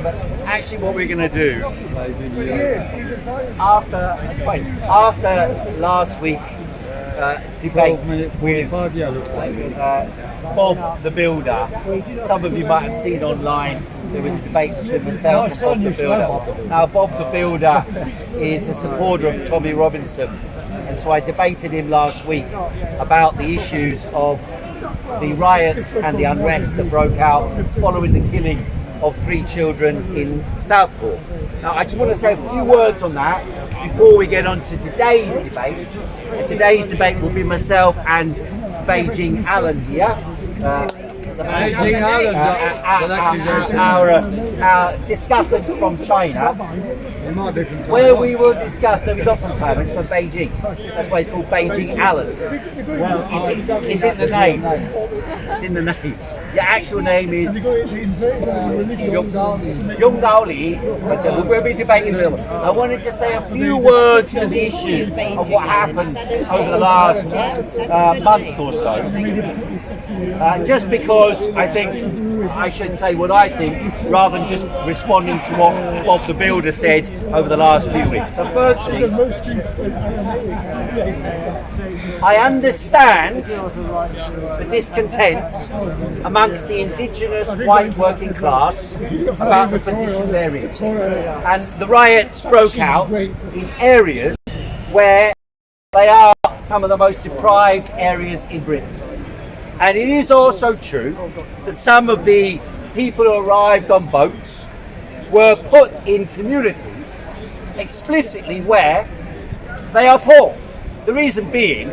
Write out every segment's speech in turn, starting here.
But actually what we're going to do after last week's debate with Bob the Builder, some of you might have seen online, there was a debate between myself and Bob the Builder. Now Bob the Builder is a supporter of Tommy Robinson, and so I debated him last week about the issues of the riots and the unrest that broke out following the killing of 3 children in Southport. Now I just want to say a few words on that before we get on to today's debate. And today's debate will be myself and Beijing Allan here. Beijing Allan, our discussant from China, where we will discuss, no, he's not from Taiwan, he's from Beijing. That's why it's called Beijing Allan. It's in the name. It's in the name. Your actual name is Yong Dao Li, but we'll be debating a little. I wanted to say a few words to the issue of what happened over the last month or so. Just because I think I should say what I think rather than just responding to what Bob the Builder said over the last few weeks. So firstly, I understand the discontent amongst the indigenous white working class about the position they're in. And the riots broke out in areas where they are some of the most deprived areas in Britain. And it is also true that some of the people who arrived on boats were put in communities explicitly where they are poor. The reason being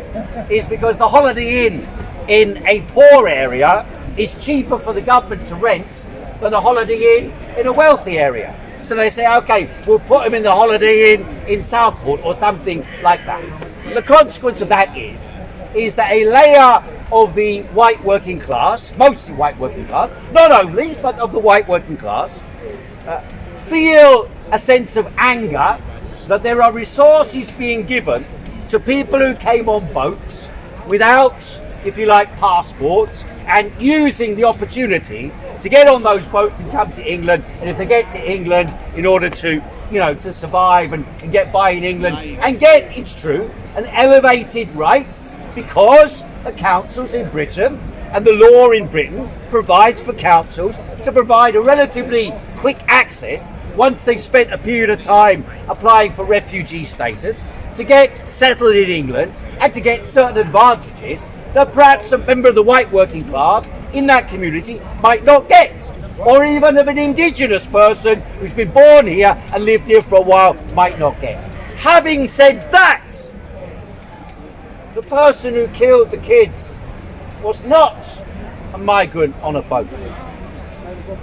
is because the Holiday Inn in a poor area is cheaper for the government to rent than a Holiday Inn in a wealthy area. So they say, okay, we'll put them in the Holiday Inn in Southport or something like that. The consequence of that is that a layer of the white working class, mostly white working class, not only, but of the white working class, feel a sense of anger that there are resources being given to people who came on boats without, if you like, passports, and using the opportunity to get on those boats and come to England. And if they get to England in order to, to survive and get by in England and get, it's true, an elevated rights, because the councils in Britain and the law in Britain provides for councils to provide a relatively quick access once they've spent a period of time applying for refugee status to get settled in England and to get certain advantages that perhaps a member of the white working class in that community might not get, or even of an indigenous person who's been born here and lived here for a while might not get. Having said that, the person who killed the kids was not a migrant on a boat.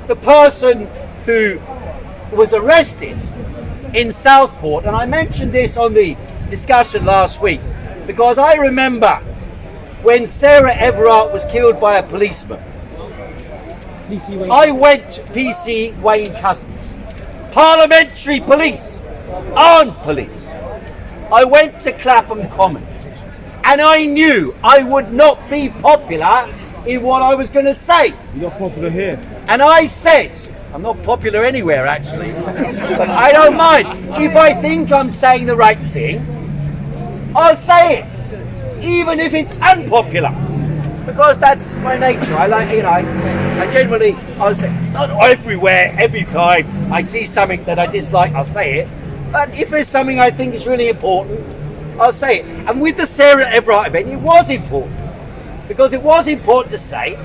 The person who was arrested in Southport, and I mentioned this on the discussion last week, because I remember when Sarah Everard was killed by a policeman. I went to PC Wayne Couzens, parliamentary police, armed police. I went to Clapham Common, and I knew I would not be popular in what I was going to say. You're not popular here. And I said, I'm not popular anywhere actually, but I don't mind. If I think I'm saying the right thing, I'll say it, even if it's unpopular, because that's my nature. I like, I generally, I'll say, not everywhere, every time I see something that I dislike, I'll say it. But if there's something I think is really important, I'll say it. And with the Sarah Everard event, it was important. Because it was important to say,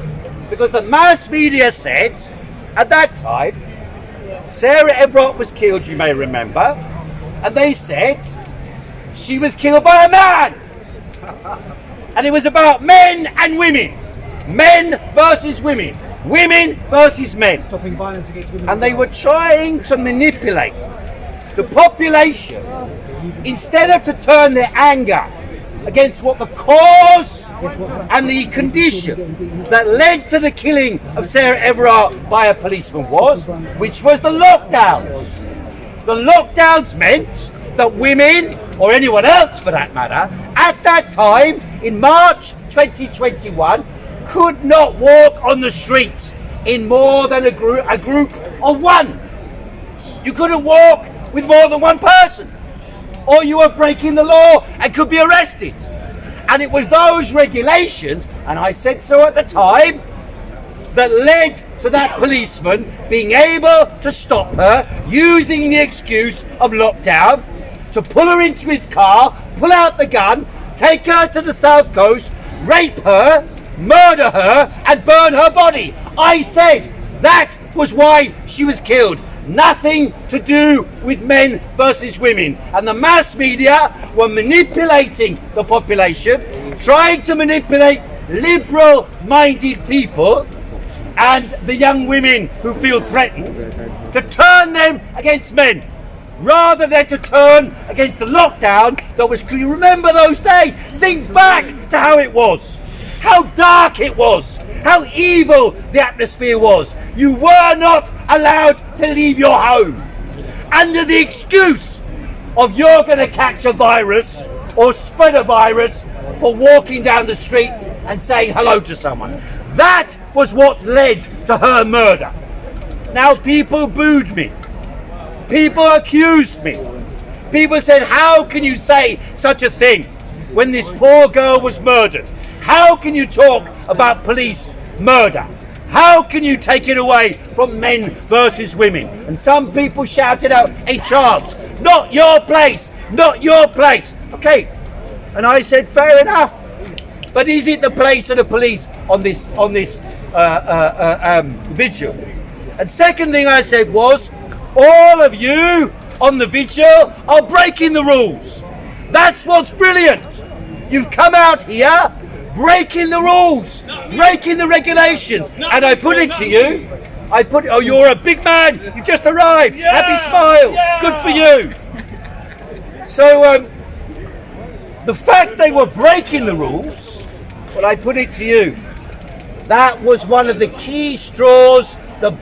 because the mass media said, at that time, Sarah Everard was killed, you may remember, and they said she was killed by a man. And it was about men and women. Men versus women. Women versus men. Stopping violence against women. And they were trying to manipulate the population instead of to turn their anger against what the cause and the condition that led to the killing of Sarah Everard by a policeman was, which was the lockdowns. The lockdowns meant that women, or anyone else for that matter, at that time in March 2021 could not walk on the street in more than a group of one. You couldn't walk with more than one person, or you were breaking the law and could be arrested. And it was those regulations, and I said so at the time, that led to that policeman being able to stop her using the excuse of lockdown, to pull her into his car, pull out the gun, take her to the south coast, rape her, murder her, and burn her body. I said that was why she was killed. Nothing to do with men versus women. And the mass media were manipulating the population, trying to manipulate liberal-minded people and the young women who feel threatened, to turn them against men, rather than to turn against the lockdown that was. Can you remember those days? Think back to how it was, how dark it was, how evil the atmosphere was. You were not allowed to leave your home under the excuse of you're going to catch a virus or spread a virus for walking down the street and saying hello to someone. That was what led to her murder. Now people booed me. People accused me. People said, how can you say such a thing when this poor girl was murdered? How can you talk about police murder? How can you take it away from men versus women? And some people shouted out a chant, not your place, not your place. Okay, and I said, fair enough. But is it the place of the police on this vigil? And second thing I said was, all of you on the vigil are breaking the rules. That's what's brilliant. You've come out here breaking the rules, breaking the regulations. And I put it to you, oh, you're a big man, you just arrived, happy smile, good for you. So the fact they were breaking the rules, well, I put it to you, that was one of the key straws, the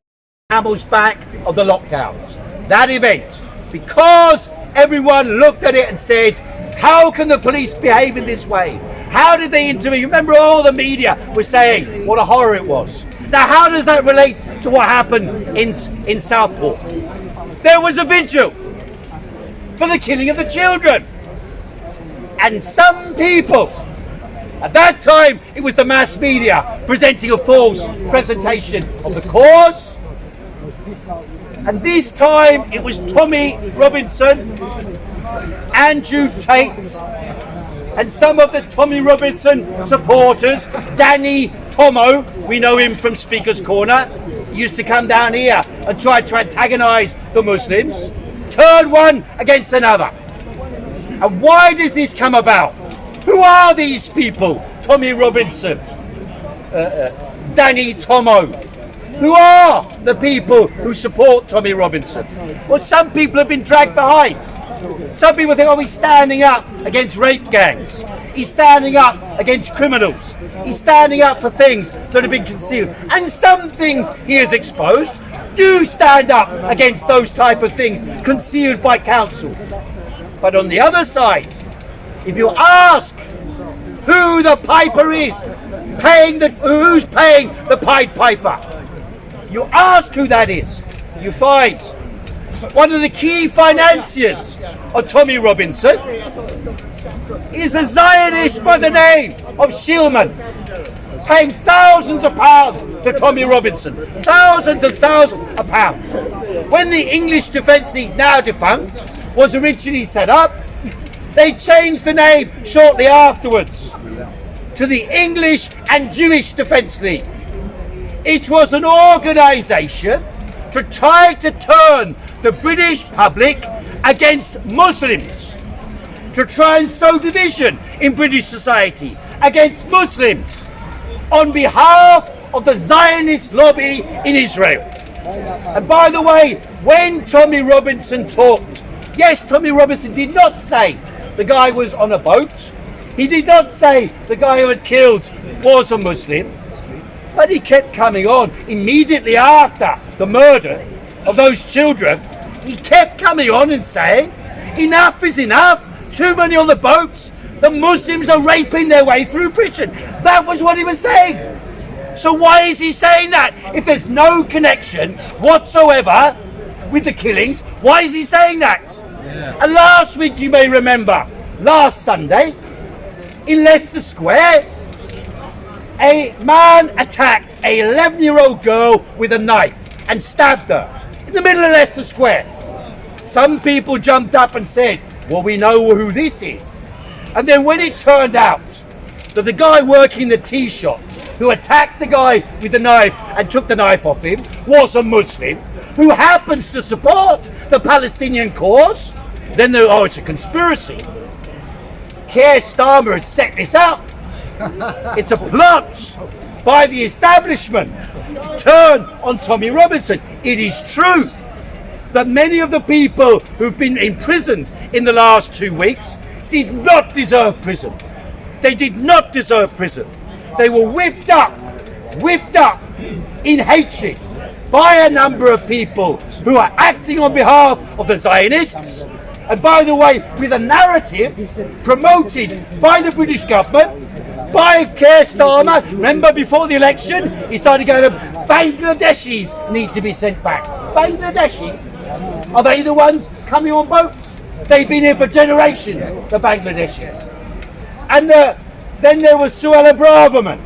camel's back of the lockdowns. That event, because everyone looked at it and said, how can the police behave in this way? How did they intervene? You remember all the media were saying what a horror it was. Now, how does that relate to what happened in Southport? There was a vigil for the killing of the children. And some people, at that time, it was the mass media presenting a false presentation of the cause. And this time, it was Tommy Robinson, Andrew Tate, and some of the Tommy Robinson supporters. Danny Tomo, we know him from Speaker's Corner, he used to come down here and try to antagonise the Muslims, turn one against another. And why does this come about? Who are these people? Tommy Robinson, Danny Tomo. Who are the people who support Tommy Robinson? Well, some people have been dragged behind. Some people think, oh, he's standing up against rape gangs. He's standing up against criminals. He's standing up for things that have been concealed. And some things he has exposed do stand up against those type of things concealed by councils. But on the other side, if you ask who the piper is, who's paying the Pied Piper, you ask who that is, you find one of the key financiers of Tommy Robinson is a Zionist by the name of Shilman, paying thousands of pounds to Tommy Robinson. Thousands and thousands of pounds. When the English Defence League, now defunct, was originally set up, they changed the name shortly afterwards to the English and Jewish Defence League. It was an organisation to try to turn the British public against Muslims, to try and sow division in British society against Muslims on behalf of the Zionist lobby in Israel. And by the way, when Tommy Robinson talked, yes, Tommy Robinson did not say the guy was on a boat. He did not say the guy who had killed was a Muslim. But he kept coming on immediately after the murder of those children. He kept coming on and saying, enough is enough, too many on the boats, the Muslims are raping their way through Britain. That was what he was saying. So why is he saying that if there's no connection whatsoever with the killings. Why is he saying that? And last week, you may remember, last Sunday, in Leicester Square, a man attacked a 11-year-old girl with a knife and stabbed her in the middle of Leicester Square. Some people jumped up and said, well, we know who this is. And then when it turned out that the guy working the tea shop who attacked the guy with the knife and took the knife off him was a Muslim who happens to support the Palestinian cause, then it's a conspiracy. Keir Starmer has set this up. It's a plot by the establishment to turn on Tommy Robinson. It is true that many of the people who've been imprisoned in the last 2 weeks did not deserve prison. They did not deserve prison. They were whipped up in hatred by a number of people who are acting on behalf of the Zionists. And by the way, with a narrative promoted by the British government, by Keir Starmer. Remember, before the election, he started going, Bangladeshis need to be sent back. Bangladeshis? Are they the ones coming on boats? They've been here for generations, the Bangladeshis. And then there was Suella Braverman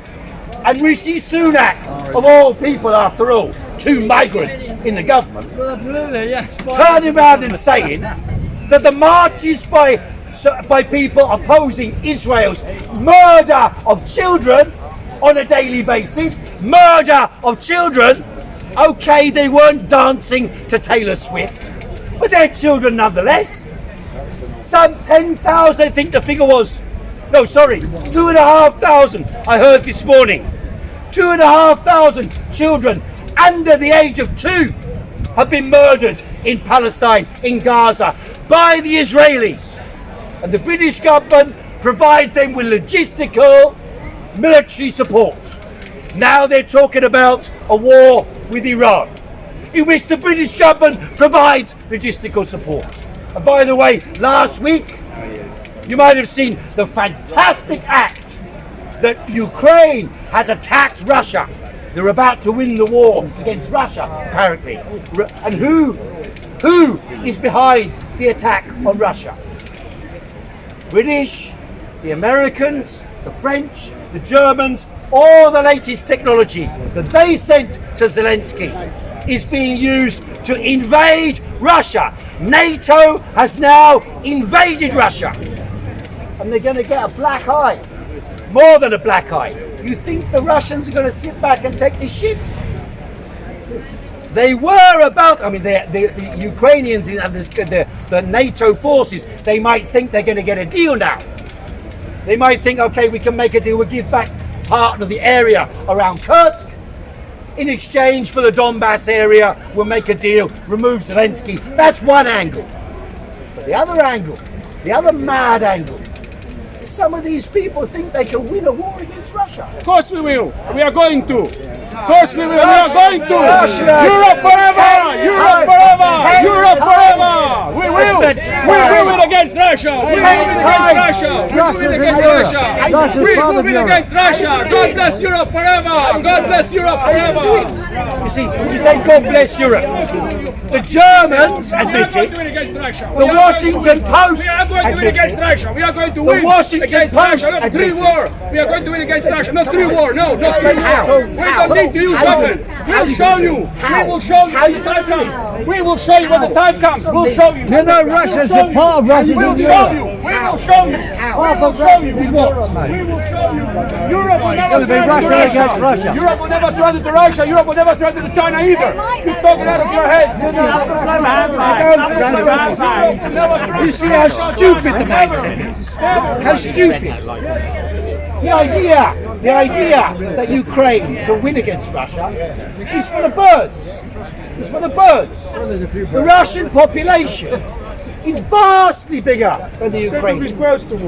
and Rishi Sunak, of all people, after all, 2 migrants in the government, turning around and saying that the marches by people opposing Israel's murder of children on a daily basis, murder of children, okay, they weren't dancing to Taylor Swift, but they're children nonetheless. Some 10,000, I think the figure was, 2,500, I heard this morning. 2,500 children under the age of 2 have been murdered in Palestine, in Gaza, by the Israelis. And the British government provides them with logistical military support. Now they're talking about a war with Iran, in which the British government provides logistical support. And by the way, last week, you might have seen the fantastic act that Ukraine has attacked Russia. They're about to win the war against Russia, apparently. And who is behind the attack on Russia? British, the Americans, the French, the Germans, all the latest technology that they sent to Zelensky is being used to invade Russia. NATO has now invaded Russia. And they're going to get a black eye. More than a black eye. You think the Russians are going to sit back and take this shit? They were about, the Ukrainians and the NATO forces, they might think they're going to get a deal now. They might think, okay, we can make a deal, we'll give back part of the area around Kursk. In exchange for the Donbass area, we'll make a deal, remove Zelensky. That's one angle. But the other angle, the other mad angle, is some of these people think they can win a war against Russia. Of course we will. We are going to. Of course we will. We are going to. Europe forever! Europe forever! Europe forever! We will. We will win against Russia. We will win against Russia. We will win against Russia. We will win against Russia. God bless Europe forever. God bless Europe forever. You see, you say God bless Europe. The Germans admitted. The Washington Post We are going to win against Russia. We are going to The win Washington against Post Russia. Not 3 admitted. war. We are going to win against Russia. Not 3 war. No, not 3 war. We don't need to use weapons. We'll show you. We will show you when the time comes. We will show you when the time comes. We'll show you. You know, Russia's a part of Russia's We'll in show Europe. you. We will show you. We will show you. We will show you. Europe will never It's gonna be surrender to Russia against Russia. Europe will never surrender to Russia. Europe will never surrender to China either. You're talking out of your head. You see how stupid the mindset is. How stupid. The idea that Ukraine can win against Russia is for the birds. It's for the birds. The Russian population is vastly bigger than the Ukrainian.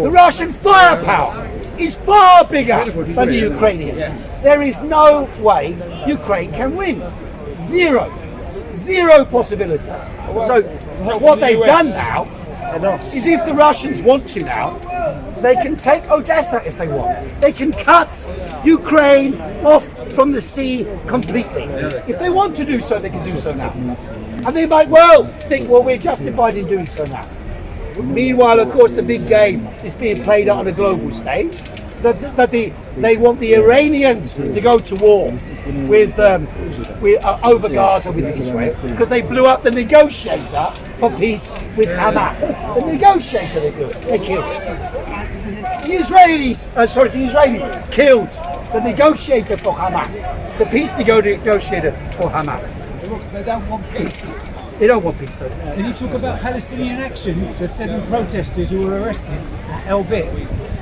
The Russian firepower is far bigger than the Ukrainian. There is no way Ukraine can win. Zero possibilities. So what they've done now is if the Russians want to now, they can take Odessa if they want. They can cut Ukraine off from the sea completely. If they want to do so, they can do so now. And they might well think, well, we're justified in doing so now. Meanwhile, of course, the big game is being played out on a global stage. They want the Iranians to go to war with over Gaza with Israel because they blew up the negotiator for peace with Hamas. The negotiator they killed. The Israelis killed the negotiator for Hamas. The peace negotiator for Hamas. Because they don't want peace. They don't want peace, though. Can you talk about Palestinian action? The 7 protesters who were arrested at El Bit.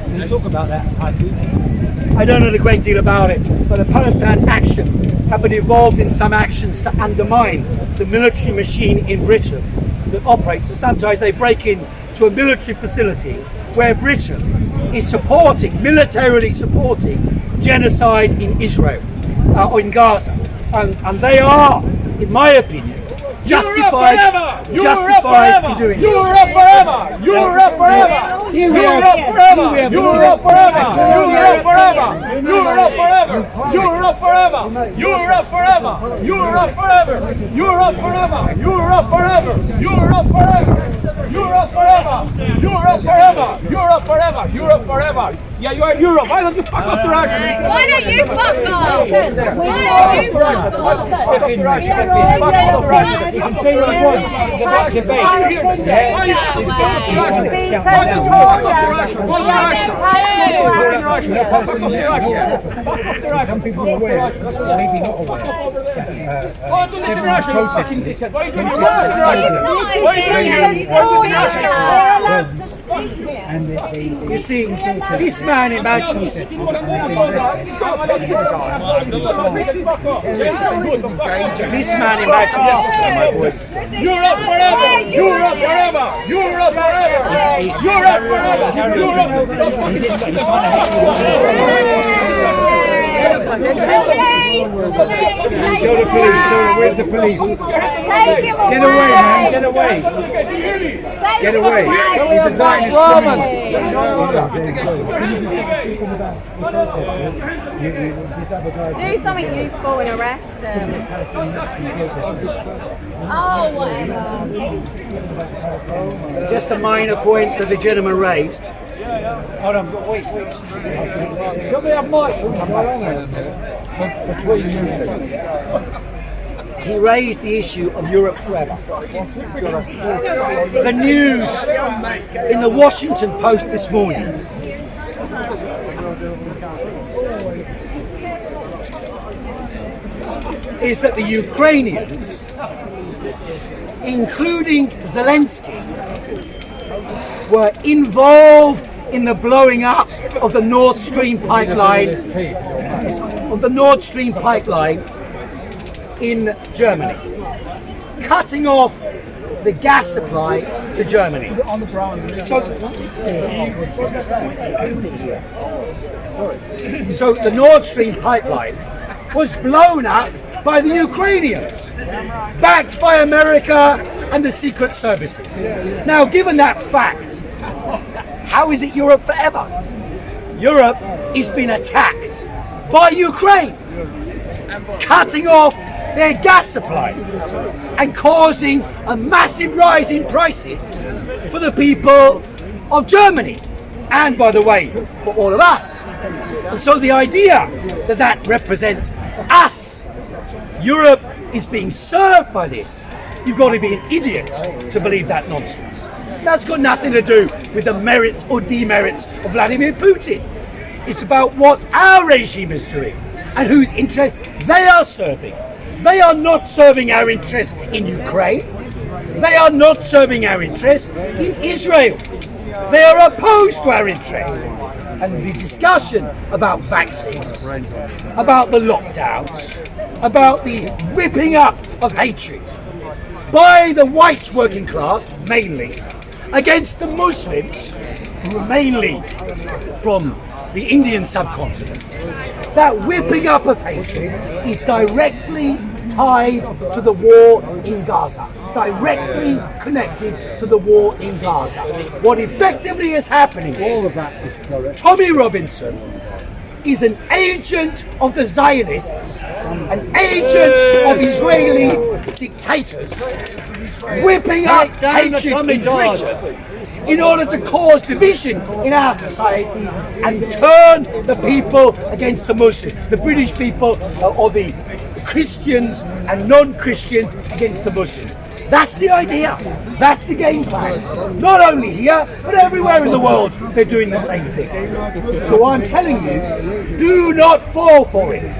Can you talk about that, Heiko? I don't know a great deal about it, but the Palestine action have been involved in some actions to undermine the military machine in Britain that operates. So sometimes they break into a military facility where Britain is militarily supporting genocide in Israel or in Gaza. And they are, in my opinion, justified in doing it. Europe forever! Europe forever! Europe forever! Europe forever! Europe forever! Europe forever! Europe forever! Europe forever! Europe forever! Europe forever! Europe forever! Europe forever! Europe forever! Europe forever! Europe forever! Europe forever! Yeah, you are in Europe. Why don't you fuck off to Russia? Why don't you fuck off? Why don't you fuck off? Step in, mate. Step in. You can say what he wants. This is about debate. Some people are aware, maybe not aware. You see, this man imagines this man imagines Europe forever! Europe forever! Europe forever! Europe forever! Tell the police, where's the police? Get away, man, get away. Get away. He's a Zionist criminal. Do something useful and arrest them. Oh, whatever. just a minor point that the gentleman raised. Hold on, wait. Can we have mics between you? He raised the issue of Europe forever. The news in the Washington Post this morning is that the Ukrainians, including Zelensky, were involved in the blowing up of the Nord Stream pipeline, in Germany, cutting off the gas supply to Germany. So the Nord Stream pipeline was blown up by the Ukrainians, backed by America and the secret services. Now, given that fact, how is it Europe forever? Europe is being attacked by Ukraine, cutting off their gas supply and causing a massive rise in prices for the people of Germany, and by the way, for all of us. And so the idea that that represents us, Europe is being served by this, you've got to be an idiot to believe that nonsense. That's got nothing to do with the merits or demerits of Vladimir Putin. It's about what our regime is doing and whose interests they are serving. They are not serving our interests in Ukraine. They are not serving our interests in Israel. They are opposed to our interests. And the discussion about vaccines, about the lockdowns, about the whipping up of hatred by the white working class, mainly, against the Muslims, who are mainly from the Indian subcontinent, that whipping up of hatred is directly tied to the war in Gaza. directly connected to the war in Gaza. What effectively is happening, All of that is correct. Tommy Robinson is an agent of the Zionists, an agent of Israeli dictators, whipping up hatred in Britain in order to cause division in our society and turn the people against the Muslims, the British people or the Christians and non-Christians against the Muslims. That's the idea. That's the game plan. Not only here, but everywhere in the world, they're doing the same thing. So I'm telling you, do not fall for it.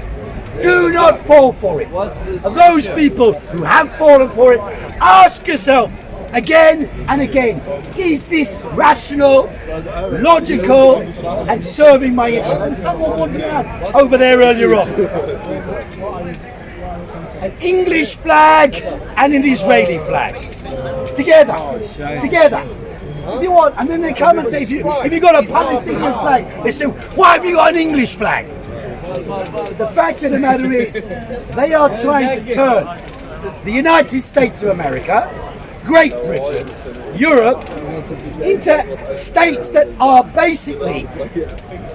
Do not fall for it. And those people who have fallen for it, ask yourself again and again, is this rational, logical, and serving my interests? And someone pointed out over there earlier on. An English flag and an Israeli flag. Together. If you want, and then they come and say, if you got a Palestinian flag, they say, why have you got an English flag? The fact of the matter is, they are trying to turn the United States of America, Great Britain, Europe, into states that are basically,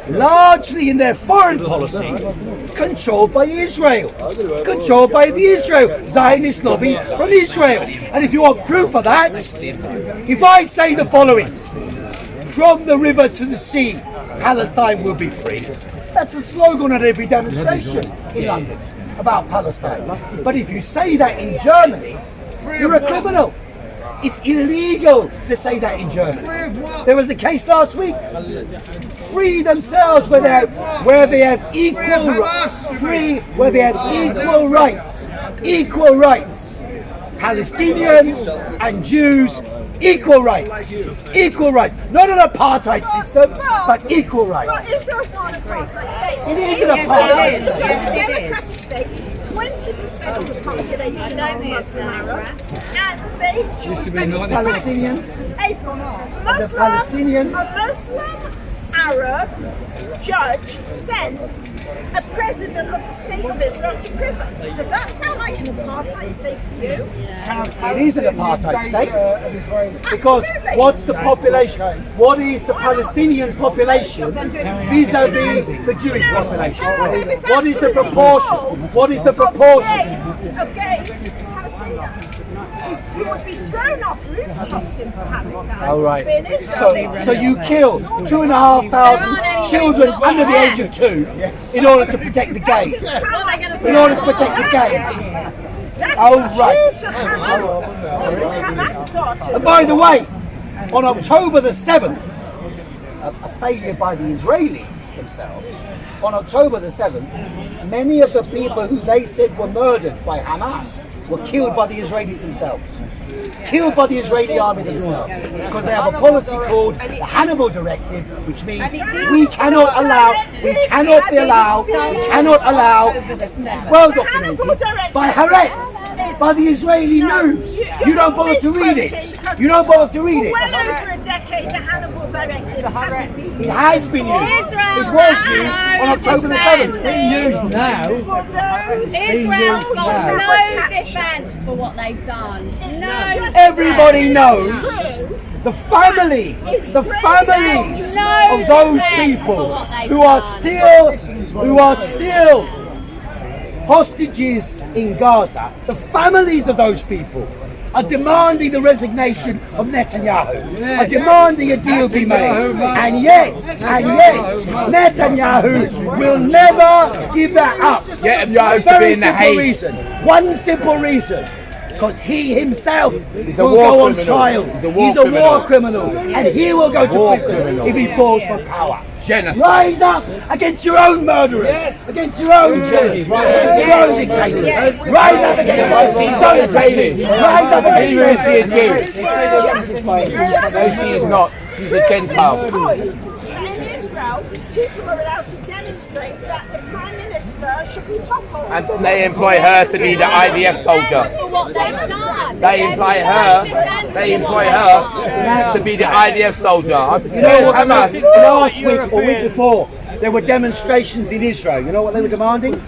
largely in their foreign policy, controlled by Israel, controlled by the Israel Zionist lobby from Israel. And if you want proof of that, if I say the following, from the river to the sea, Palestine will be free. That's a slogan at every demonstration in London about Palestine. But if you say that in Germany, you're a criminal. It's illegal to say that in Germany. There was a case last week. Free themselves where they have equal rights. Equal rights. Palestinians and Jews, equal rights. Equal rights. Not an apartheid system, but equal rights. But Israel's not an apartheid state. It is an apartheid It's state. a democratic state. 20% of the population are Muslim Arab, and they choose Palestinians. It's gone on. The Palestinians. A Muslim Arab judge sent a president of the state of Israel to prison. Does that sound like an apartheid state for you? It is an apartheid state because what's the population? What is the Palestinian population vis-a-vis the Jewish population? What is the proportion? What is the proportion? Of gay Palestinians. You would be thrown off rooftops in Palestine. Oh, right. In Israel, So you killed 2,500 children under the age of 2 in order to protect the gays. In order to protect the gays. Oh, right. Hamas started. And by the way, on October the 7th, a failure by the Israelis themselves, on October the 7th, many of the people who they said were murdered by Hamas were killed by the Israelis themselves. Killed by the Israeli army themselves. Because they have a policy called the Hannibal Directive, which means we cannot allow, this is well documented, by Haaretz, by the Israeli news. You don't bother to read it. You don't bother to read it. Well over a decade, the Hannibal Directive hasn't been used. It has been used. It was used on October the 7th. It's being used now. For those Israel's soldiers got that no were captured. defence for what they've done. No. Everybody knows the families of those people who are still hostages in Gaza. The families of those people are demanding the resignation of Netanyahu, are demanding a deal be made, and yet Netanyahu will never give that up. One simple reason. Because he himself will go on trial. He's a war criminal. And he will go to prison if he falls for power. Genocide. Rise up against your own murderers, against your own terrorists, against your own dictators. Rise up against them. Rise up against them. No, she is not. She's a Gentile. In Israel, people are allowed to demonstrate that the Prime Minister should be toppled. And they employ her to be the IDF soldier. They employ her to be the IDF soldier. You know what? Last week or week before, there were demonstrations in Israel. You know what they were demanding?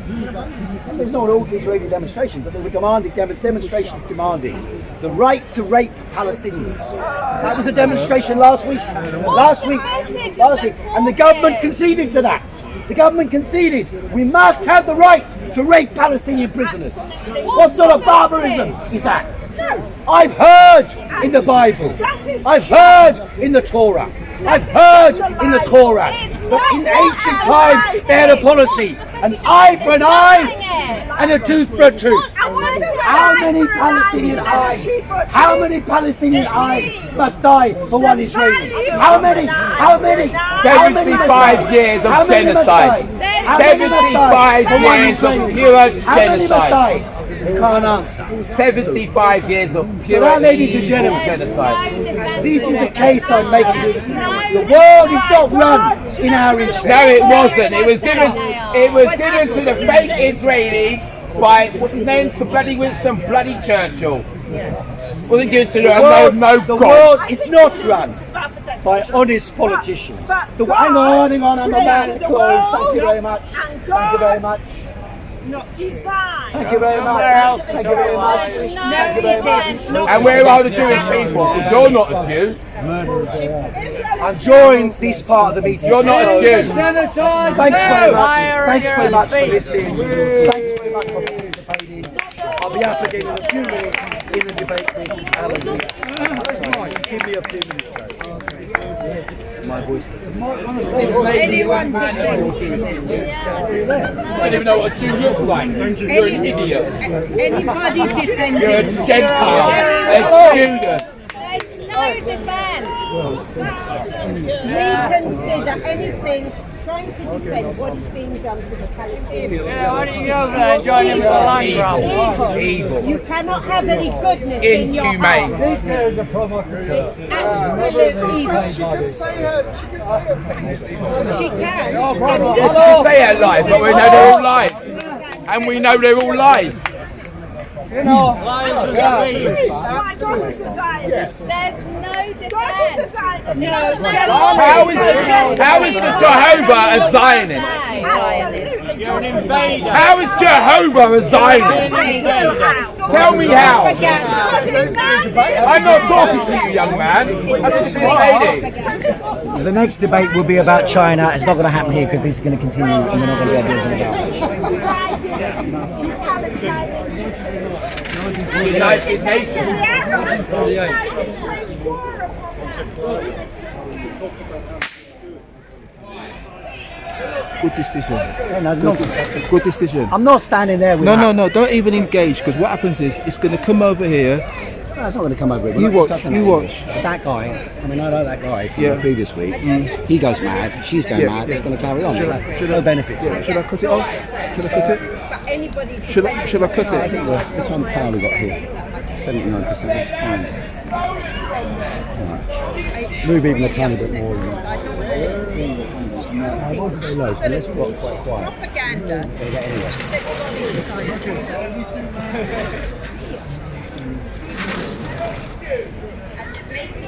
there's not all Israeli demonstrations, but they were demonstrations demanding the right to rape Palestinians. That was a demonstration last week. Last week. And the government conceded to that. The government conceded we must have the right to rape Palestinian prisoners. What sort of barbarism is that? I've heard in the Bible, I've heard in the Torah, I've heard in the Torah that in ancient times they had a policy, an eye for an eye and a tooth for a tooth. How many Palestinian eyes? How many Palestinian eyes must die for one Israeli? How many? How many? 75 years of genocide. 75 years of pure genocide. You can't answer. 75 years of pure So that, ladies and gentlemen, genocide. this is the case I'm making. The world is not run in our interest. No, it wasn't. It was given to the fake Israelis by what's his name? To bloody Winston, bloody Churchill. Wasn't given to the world is not run by honest politicians. Hang on, I'm about to close. Thank you very much. Thank you very much. Not designed. Thank you very much. Thank you very much. And where are the Jewish people? Because you're not a Jew. I'm drawing this part of the meeting. You're not a Jew. Thanks very much. Thanks very much for listening. Thanks very much for participating. I'll be up again in a few minutes in the debate with Allan. Give me a few minutes though. My voice is... Anyone different? I don't even know what a Jew looks like. You're an idiot. Anybody defending? You're a Gentile. A Judas. No defense. Reconsider anything trying to defend what is being done to the Palestinians. Why don't you go over there and join him for a line round? Evil. You cannot have any goodness in your heart. Inhumane. This here is a provocateur. Absolute evil. She can say it. She can say it. She can. Yes, you can say her lies, but we know they're all lies. And we know they're all lies. You know, My God is a Zionist. There's no God is a defense. Zionist. No, How is the Jehovah a Zionist? you're an invader. How is Jehovah a Zionist? Tell me how. I'm not talking to you, young man. I'm just a lady. The next debate will be about China. It's not going to happen here because this is going to continue and we're not going to be able to do anything about it. United Nations. The Arabs decided to wage war upon Good decision. No, nonsense. Good decision. I'm not standing there with No, don't even engage, because what happens is it's going to come over here. No, it's not going to come over here. You watch. That guy, I mean, I know that guy from the previous week. He goes mad, she's going mad, it's going to carry on. There's no benefit to it. Should I cut it off? Should I cut it? Should I cut I it? think the time of power we got here, 79%, is fine. Right. Move even a tiny bit more. I want to go low, so let's walk quite quiet. propaganda.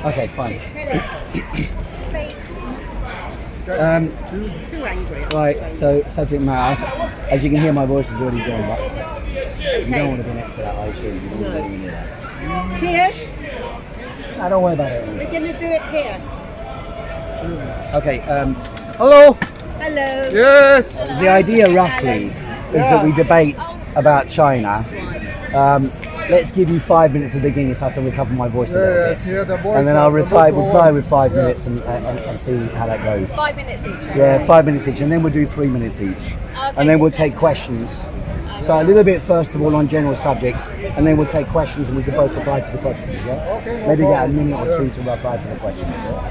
Okay, fine. Too angry. Right, so subject matter. As you can hear, my voice is already going up. You don't want to be next to that, I assume. You don't want to be near that. Yes, No, don't worry about it. we're going to do it here. Okay, hello. Hello. Yes. The idea roughly is that we debate about China. Let's give you 5 minutes at the beginning so I can recover my voice a little Yes. bit. Hear the voice. And then I'll of the reply voice. with 5 minutes and see how that goes. 5 minutes each. Yeah, 5 minutes each, and then we'll do 3 minutes each. And then we'll take questions. So a little bit first of all on general subjects, and then we'll take questions and we can both reply to the questions, yeah? Okay, no Maybe get a problem. minute or two to reply to the questions, yeah?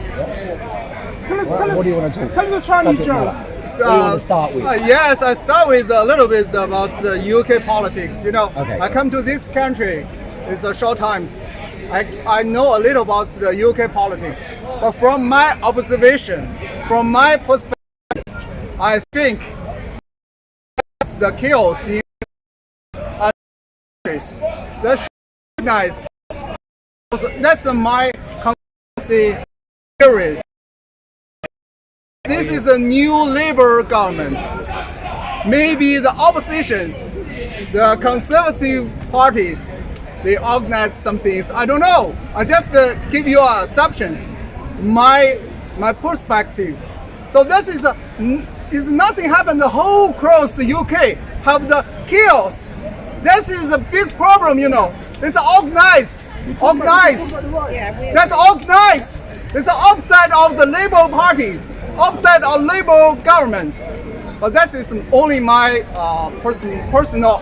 What do you want to talk? Tell us the Chinese Subject joke. matter. What do you want to start with? Yes, I start with a little bit about the UK politics. You know, Okay. I come to this country. It's a short times. I know a little about the UK politics, but from my observation, from my perspective, I think the chaos in other countries that should be recognized. That's my conspiracy theories. This is a new Labour government. maybe the oppositions, the conservative parties, they organize some things. I don't know. I just give you assumptions, my perspective. So this is nothing happened the whole across the UK have the chaos. This is a big problem, you know. It's organized. That's organized. It's the opposite of the Labour Party, opposite of Labour government. But that is only my personal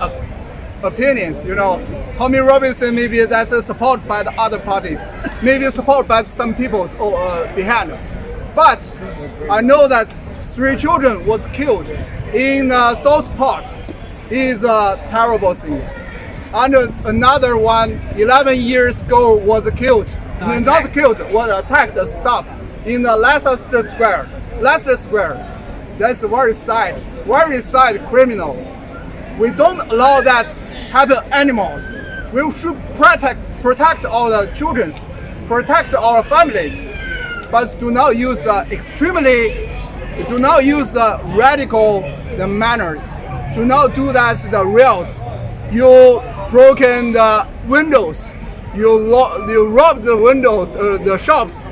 opinions, you know. Tommy Robinson, maybe that's a support by the other parties, maybe support by some people behind. But I know that 3 children was killed in Southport. Is terrible things. And another one, 11 years ago, was killed. Not killed, was attacked, stopped in the Leicester Square. That's very sad criminals. We don't allow that happen animals. We should protect all the children, protect our families, but do not use do not use the radical manners. Do not do that the rails. You broken the windows. You rob the windows, the shops.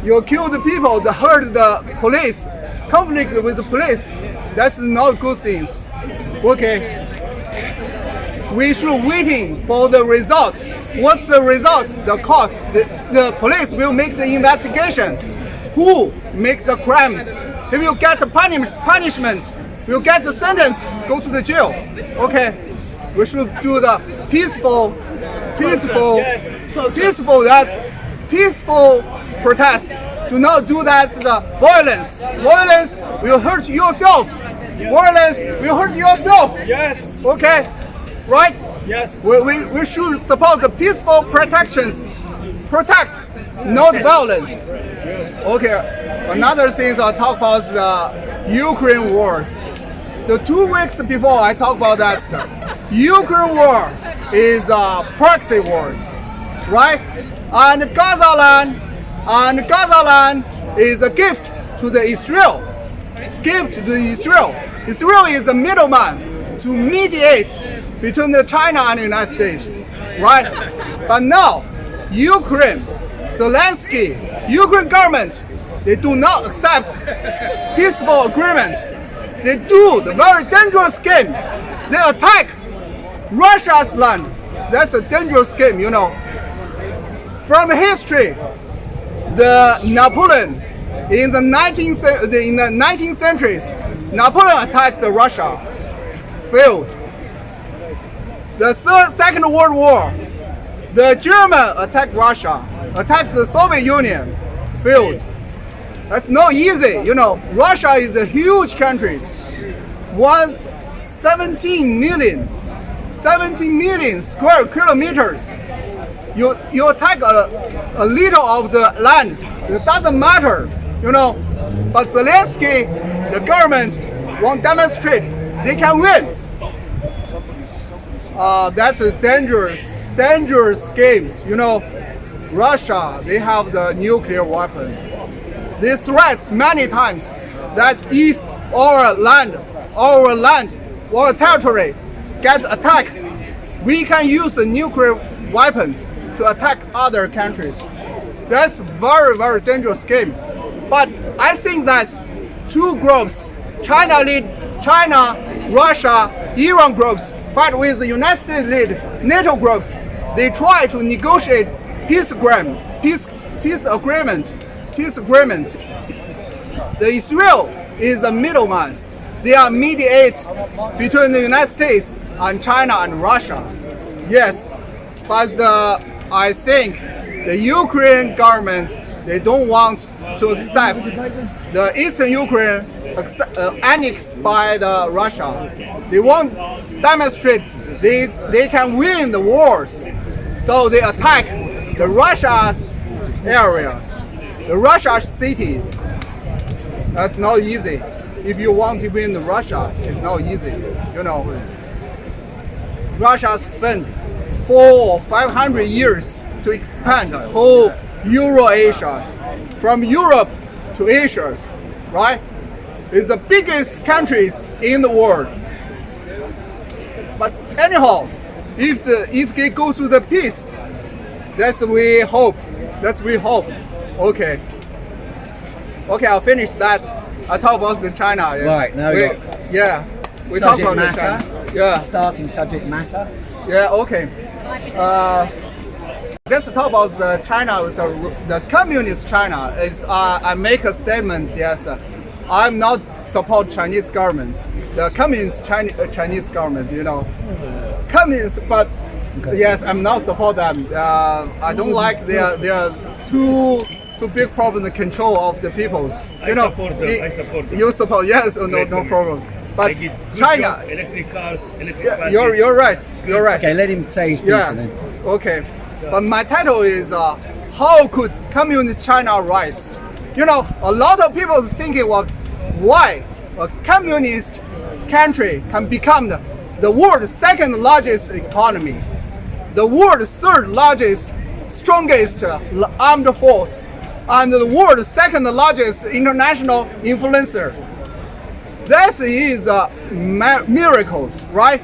You kill the people, hurt the police, conflict with the police. That's not good things. Okay. We should waiting for the result. What's the result? The court, the police will make the investigation. Who makes the crimes? He will get a punishment. Will get the sentence. Go to the jail. Okay. We should do the peaceful protest. Do not do that the violence. Violence will hurt yourself. Violence will hurt yourself. Yes. Okay. Right? Yes. We should support the peaceful protections. Protect, not violence. Okay. Another thing I'll talk about the Ukraine wars. The 2 weeks before I talk about that stuff. Ukraine war is proxy wars, right? And Gaza land is a gift to the Israel. Israel is the middleman to mediate between the China and the United States, right? But now, Ukraine, Zelensky, Ukraine government, they do not accept peaceful agreement. They do the very dangerous game. They attack Russia's land. That's a dangerous game, you know. From the history, the Napoleon in the 19th centuries, Napoleon attacked Russia, failed. The Second World War, the German attacked Russia, attacked the Soviet Union, failed. That's not easy, you know. Russia is a huge country, 17 million square kilometers. You attack a little of the land, it doesn't matter, you know. But Zelensky, the government won't demonstrate they can win. That's a dangerous games, you know. Russia, they have the nuclear weapons. They threat many times that if our land or territory gets attacked, we can use the nuclear weapons to attack other countries. That's very dangerous game. But I think that 2 groups, China, Russia, Iran groups fight with the United States lead NATO groups. They try to negotiate peace agreement. The Israel is a middleman. They are mediate between the United States and China and Russia. Yes, but I think the Ukraine government, they don't want to accept the Eastern Ukraine annexed by the Russia. They want to demonstrate they can win the wars. So they attack the Russia's areas, the Russia's cities. That's not easy. If you want to win Russia, it's not easy. You know, Russia spent 400 or 500 years to expand whole Eurasia, from Europe to Asia, right? It's the biggest countries in the world. anyhow, if they go to the peace, that's we hope. That's we hope. Okay. Okay, I'll finish that. I talk about the China. Yes. Right, now we got we talk subject about the matter. China. Yeah. Starting subject matter. Yeah. Okay. Just talk about the China. The communist China is. I make a statement. Yes. I'm not support Chinese government. The communist Chinese government. You know, communist, but. Yes, I'm not support them. I don't like their too big problem the control of the peoples. I support them. I support them. You support? Yes, no problem. But They give good China, job, electric cars, electric buses. you're right. You're right. Okay, let him say his piece Yeah. then. Okay. But my title is how could communist China rise? You know, a lot of people are thinking why a communist country can become the world's second largest economy, the world's third largest, strongest armed force, and the world's second largest international influencer. This is miracles, right?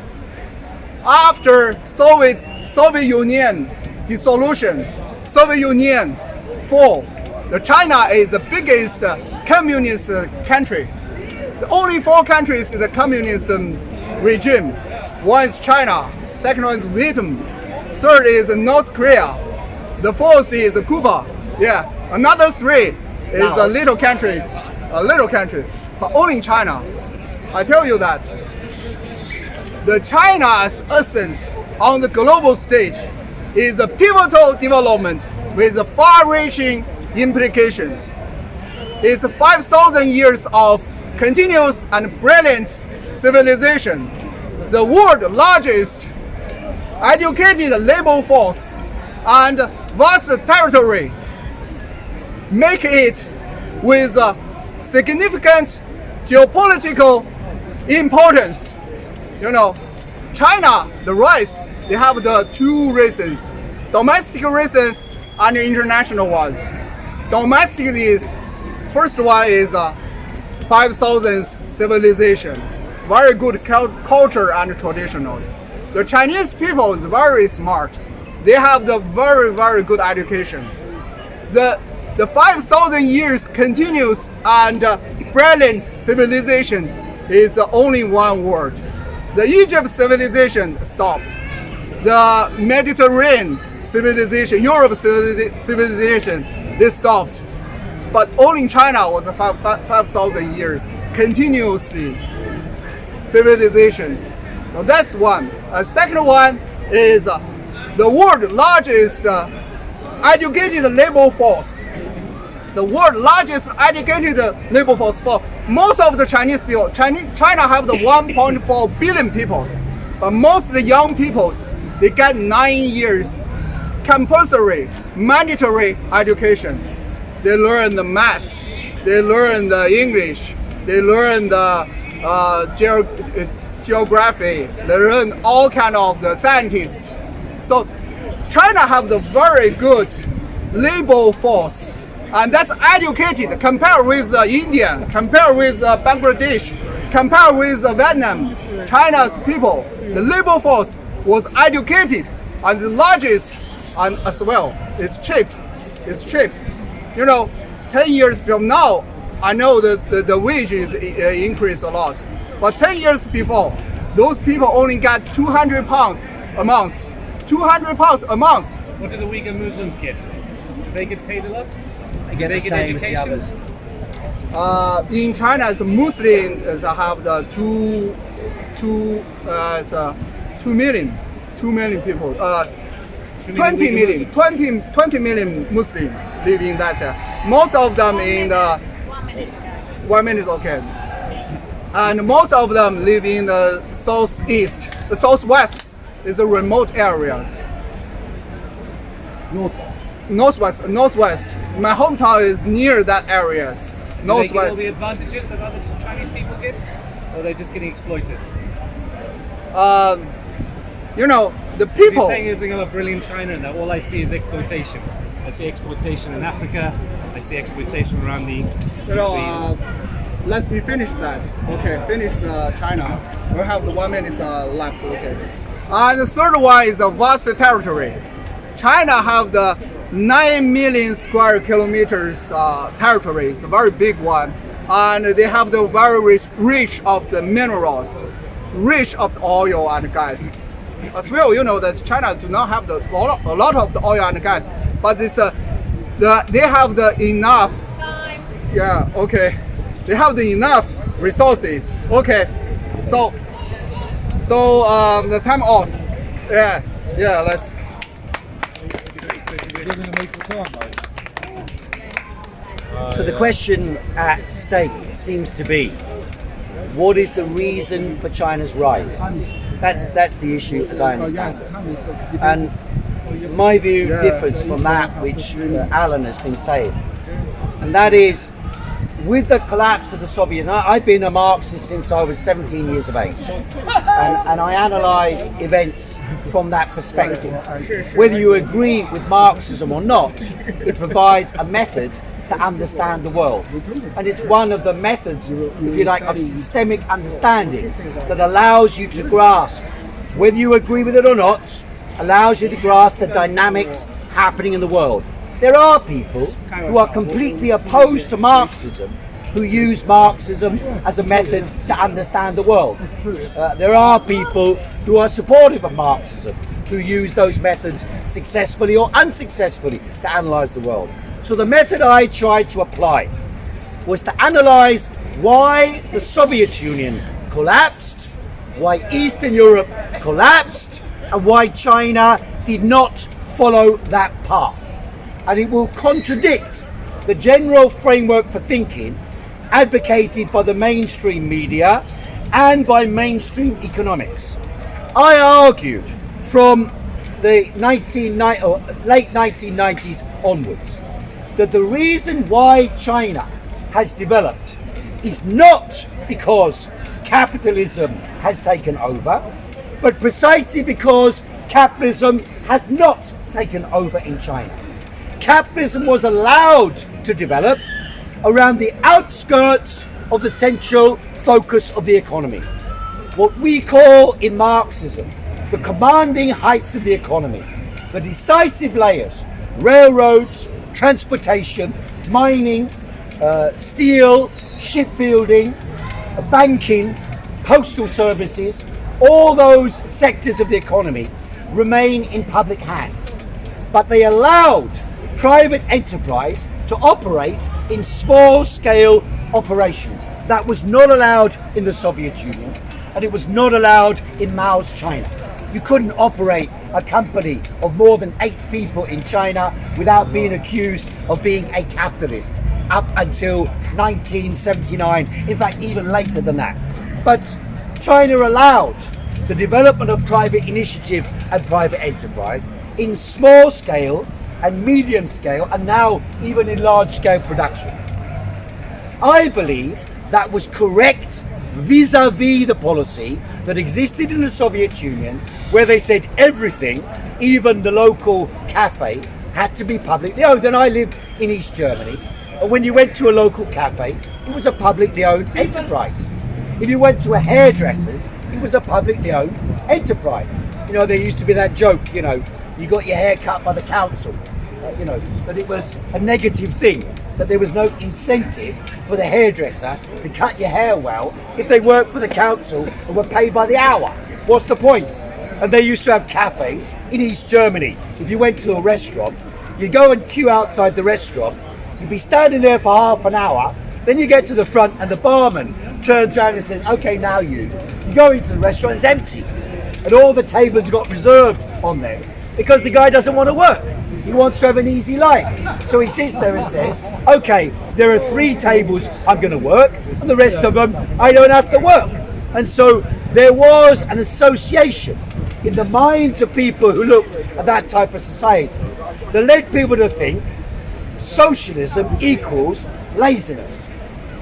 After Soviet Union dissolution, Soviet Union fall, the China is the biggest communist country. The only 4 countries in the communist regime. One is China, second one is Vietnam, third is North Korea, the fourth is Cuba. Yeah, another 3 is little countries, but only China. I tell you that the China's ascent on the global stage is a pivotal development with far-reaching implications. It's 5,000 years of continuous and brilliant civilization, the world's largest educated labor force and vast territory, make it with significant geopolitical importance. You know, China, the rise, they have the 2 reasons, domestic reasons and international ones. Domestic is, first one is 5,000 civilization, very good culture and traditional. The Chinese people is very smart. They have the very, very good education. The 5,000 years continuous and brilliant civilization is only one word. The Egypt civilization stopped. The Mediterranean civilization, Europe civilization, they stopped. But only China was 5,000 years continuously civilizations. So that's one. Second one is the world's largest educated labor force. The world's largest educated labor force for most of the Chinese people. China have the 1.4 billion people, but most of the young people, they get 9 years compulsory, mandatory education. They learn the math, they learn the English, they learn the geography, they learn all kind of the scientists. So China have the very good labor force, and that's educated compared with India, compared with Bangladesh, compared with Vietnam. China's people, the labor force was educated and the largest, and as well, it's cheap. It's cheap. You know, 10 years from now, I know that the wage is increased a lot, but 10 years before, those people only got 200 pounds a month. 200 pounds a month. What do the Uyghur Muslims get? Do they get paid a lot? They get the same as the others. In China, the Muslims have the 2 million people. 20 million Muslims live in that. Most of them in the 1 minute, okay. And most of them live in the southeast, the southwest is the remote areas. Northwest. My hometown is near that areas. Do they get all Northwest. the advantages that other Chinese people get? Or are they just getting exploited? You know, the You're people. saying everything about brilliant China and that all I see is exploitation. I see exploitation in Africa, I see exploitation around the... You know, let's finish that. Okay, finish the China. We have the 1 minute left. Okay. And the third one is a vast territory. China have the 9 million square kilometers territory. It's a very big one. And they have the very rich of the minerals, rich of the oil and gas. As well, you know that China do not have a lot of the oil and gas, but it's they have the enough. Yeah, okay. They have the enough resources. Okay, so the time out. Yeah, let's. So the question at stake seems to be, what is the reason for China's rise? That's the issue as I understand it. And my view differs from that which Allan has been saying. And that is, with the collapse of the Soviet, I've been a Marxist since I was 17 years of age. And I analyse events from that perspective. Whether you agree with Marxism or not, it provides a method to understand the world. And it's one of the methods, if you like, of systemic understanding that allows you to grasp, whether you agree with it or not, allows you to grasp the dynamics happening in the world. There are people who are completely opposed to Marxism who use Marxism as a method to understand the world. There are people who are supportive of Marxism who use those methods successfully or unsuccessfully to analyse the world. So the method I tried to apply was to analyse why the Soviet Union collapsed, why Eastern Europe collapsed, and why China did not follow that path. And it will contradict the general framework for thinking advocated by the mainstream media and by mainstream economics. I argued from the late 1990s onwards that the reason why China has developed is not because capitalism has taken over, but precisely because capitalism has not taken over in China. Capitalism was allowed to develop around the outskirts of the central focus of the economy. What we call in Marxism the commanding heights of the economy, the decisive layers, railroads, transportation, mining, steel, shipbuilding, banking, postal services, all those sectors of the economy remain in public hands. But they allowed private enterprise to operate in small-scale operations. That was not allowed in the Soviet Union, and it was not allowed in Mao's China. You couldn't operate a company of more than 8 people in China without being accused of being a capitalist up until 1979, in fact even later than that. But China allowed the development of private initiative and private enterprise in small scale and medium scale, and now even in large scale production. I believe that was correct vis-a-vis the policy that existed in the Soviet Union, where they said everything, even the local cafe, had to be publicly owned. And I lived in East Germany, and when you went to a local cafe, it was a publicly owned enterprise. If you went to a hairdresser's, it was a publicly owned enterprise. You know, there used to be that joke, you know, you got your hair cut by the council, you know, that it was a negative thing, that there was no incentive for the hairdresser to cut your hair well if they worked for the council and were paid by the hour. What's the point? And they used to have cafes in East Germany. If you went to a restaurant, you go and queue outside the restaurant, you'd be standing there for half an hour, then you get to the front and the barman turns around and says, okay, now you go into the restaurant, it's empty. And all the tables have got reserved on them because the guy doesn't want to work. He wants to have an easy life. So he sits there and says, okay, there are 3 tables I'm going to work, and the rest of them I don't have to work. And so there was an association in the minds of people who looked at that type of society that led people to think socialism equals laziness.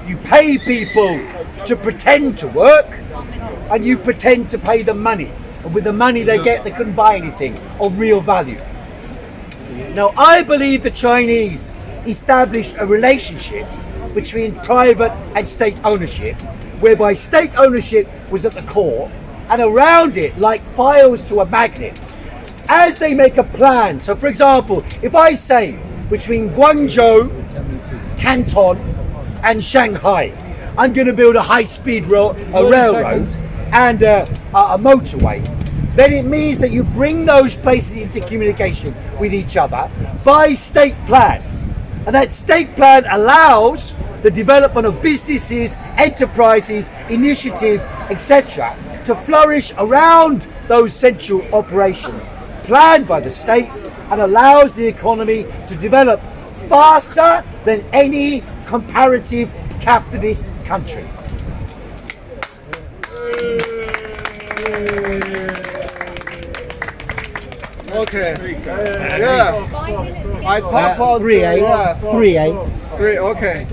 You pay people to pretend to work, and you pretend to pay them money. And with the money they get, they couldn't buy anything of real value. Now, I believe the Chinese established a relationship between private and state ownership, whereby state ownership was at the core, and around it, like files to a magnet, as they make a plan. So for example, if I say between Guangzhou, Canton and Shanghai, I'm going to build a high-speed railroad and a motorway, then it means that you bring those places into communication with each other by state plan. And that state plan allows the development of businesses, enterprises, initiative, etc. to flourish around those central operations, planned by the state, and allows the economy to develop faster than any comparative capitalist country. Okay. Yeah. I talk about 3A. yeah, 3A. 3. Okay.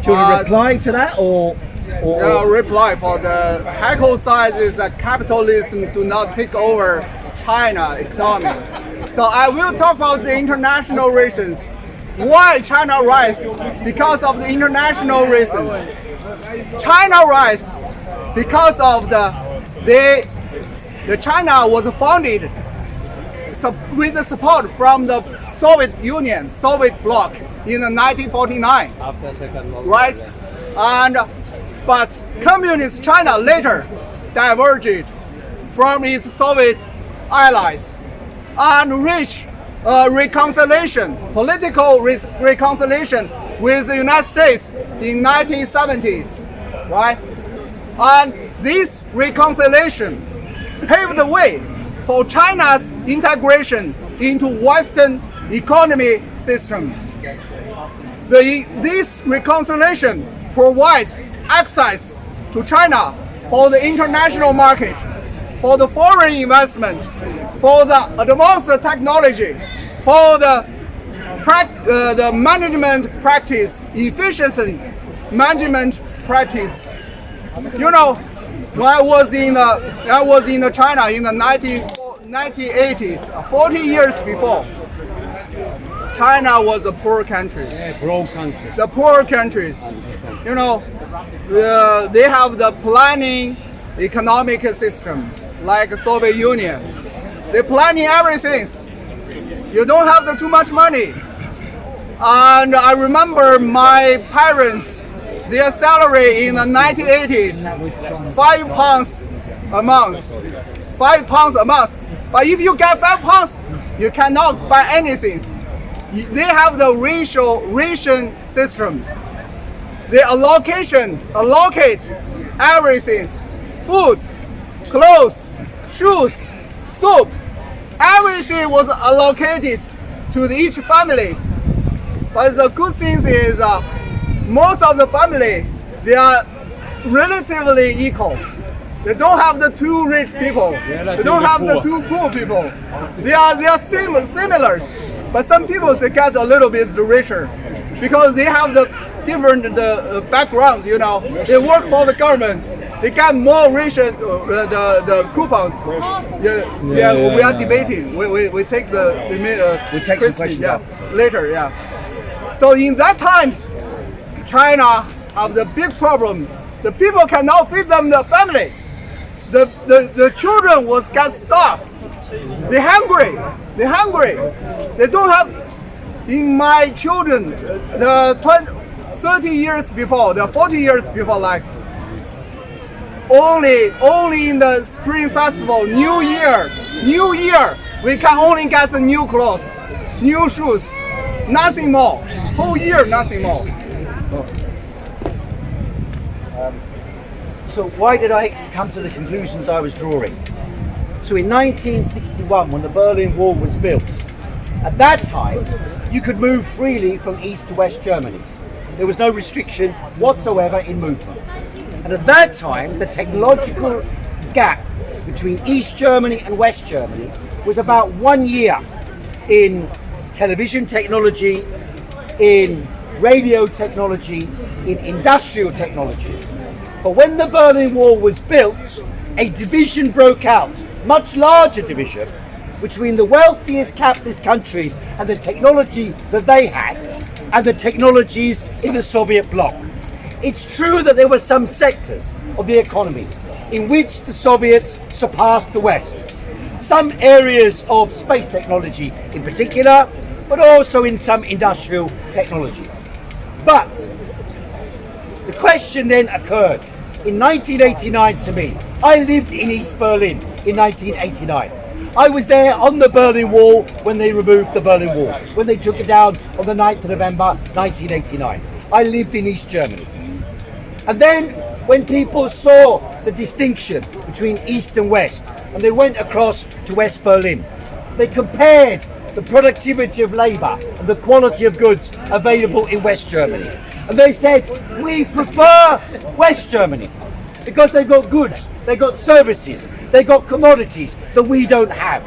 Do you want to reply to that or Reply for the Heiko side is that capitalism do not take over China economy. So I will talk about the international reasons. Why China rise? Because of the international reasons. China rise because of the China was founded with the support from the Soviet Union, Soviet bloc in 1949. After Second World War. Right? But communist China later diverged from its Soviet allies and reached reconciliation, political reconciliation with the United States in 1970s, right? And this reconciliation paved the way for China's integration into Western economy system. This reconciliation provides access to China for the international market, for the foreign investment, for the advanced technology, for the management practice, efficient management practice. You know, when I was in China in the 1980s, 40 years before, China was a poor country. Broke country. The poor countries, you know, they have the planning economic system like Soviet Union. They're planning everything. You don't have too much money. And I remember my parents, their salary in the 1980s, £5 a month. £5 a month. But if you get £5, you cannot buy anything. They have the ration system. They allocate everything: food, clothes, shoes, soap. Everything was allocated to each families. But the good thing is, most of the family, they are relatively equal. They don't have the two rich people. They don't have the two poor people. They are similar. But some people they get a little bit richer because they have the different backgrounds. You know, they work for the government. They get more ration the coupons. Yeah, we are debating. We take the we take some questions later. Yeah. So in that times, China have the big problem. The people cannot feed them the family. The children was get starved. They're hungry. They don't have. In my children, the 30 years before, the 40 years before, like only in the Spring Festival, New Year, we can only get the new clothes, new shoes, nothing more. Whole year, nothing more. So why did I come to the conclusions I was drawing? So in 1961, when the Berlin Wall was built, at that time, you could move freely from East to West Germany. There was no restriction whatsoever in movement. And at that time, the technological gap between East Germany and West Germany was about 1 year in television technology, in radio technology, in industrial technology. But when the Berlin Wall was built, a division broke out, much larger division, between the wealthiest capitalist countries and the technology that they had and the technologies in the Soviet bloc. It's true that there were some sectors of the economy in which the Soviets surpassed the West. Some areas of space technology in particular, but also in some industrial technologies. But the question then occurred in 1989 to me. I lived in East Berlin in 1989. I was there on the Berlin Wall when they removed the Berlin Wall, when they took it down on the 9th of November 1989. I lived in East Germany. And then when people saw the distinction between East and West, and they went across to West Berlin, they compared the productivity of labour and the quality of goods available in West Germany. And they said, we prefer West Germany because they've got goods, they've got services, they've got commodities that we don't have.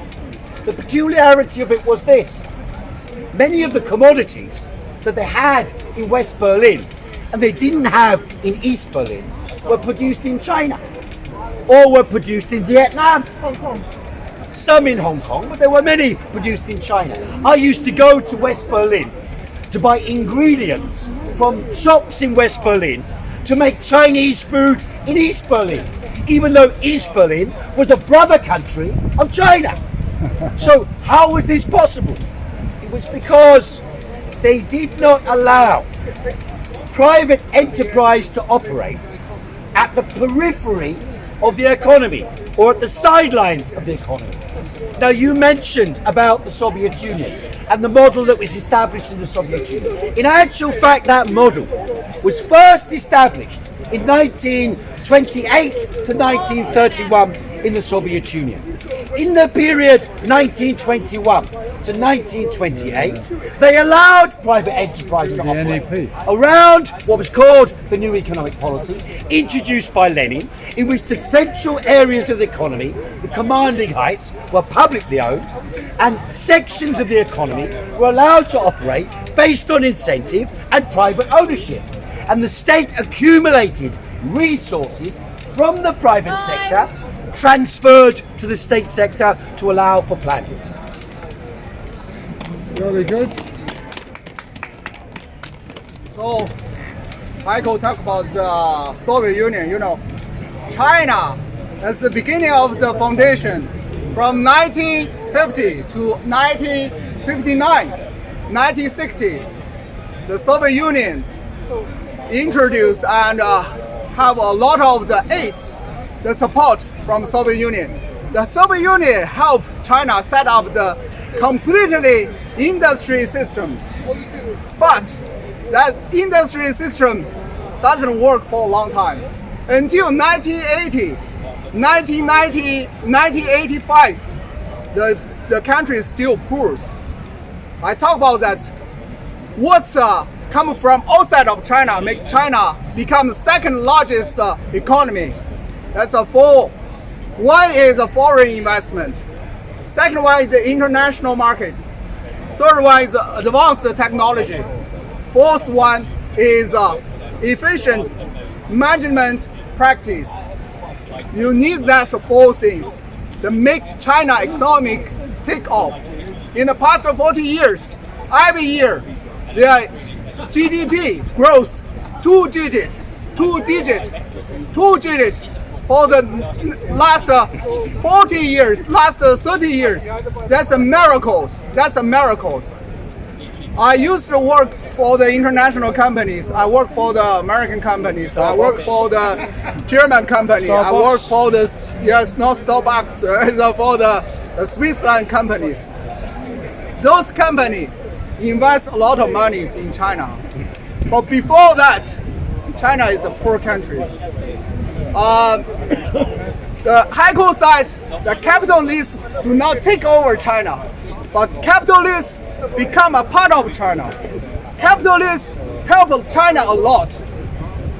The peculiarity of it was this: many of the commodities that they had in West Berlin and they didn't have in East Berlin were produced in China or were produced in Vietnam. Some in Hong Kong, but there were many produced in China. I used to go to West Berlin to buy ingredients from shops in West Berlin to make Chinese food in East Berlin, even though East Berlin was a brother country of China. So how was this possible? It was because they did not allow private enterprise to operate at the periphery of the economy or at the sidelines of the economy. Now, you mentioned about the Soviet Union and the model that was established in the Soviet Union. In actual fact, that model was first established in 1928 to 1931 in the Soviet Union. In the period 1921 to 1928, they allowed private enterprise to operate around what was called the New Economic Policy, introduced by Lenin, in which the central areas of the economy, the commanding heights, were publicly owned, and sections of the economy were allowed to operate based on incentive and private ownership. And the state accumulated resources from the private sector, transferred to the state sector to allow for planning. Very good. So, Heiko talked about the Soviet Union. You know, China, as the beginning of the foundation, from 1950 to 1959, 1960s, the Soviet Union introduced and have a lot of the aids, the support from Soviet Union. The Soviet Union helped China set up the completely industry systems. But that industry system doesn't work for a long time. Until 1980, 1990, 1985, the country is still poor. I talk about that. What's coming from outside of China make China become the second largest economy. That's a four. One is a foreign investment. Second one is the international market. Third one is advanced technology. Fourth one is efficient management practice. You need that four things to make China economic take off. In the past 40 years, every year, their GDP grows two digit for the last 40 years, last 30 years. That's a miracle. That's a miracle. I used to work for the international companies. I work for the American companies. Starbucks. I work for the German company. Starbucks. I work for the, yes, not Starbucks, for the Switzerland companies. Those companies invest a lot of money in China. But before that, China is a poor country. The Heiko side, the capitalists do not take over China, but capitalists become a part of China. Capitalists help China a lot.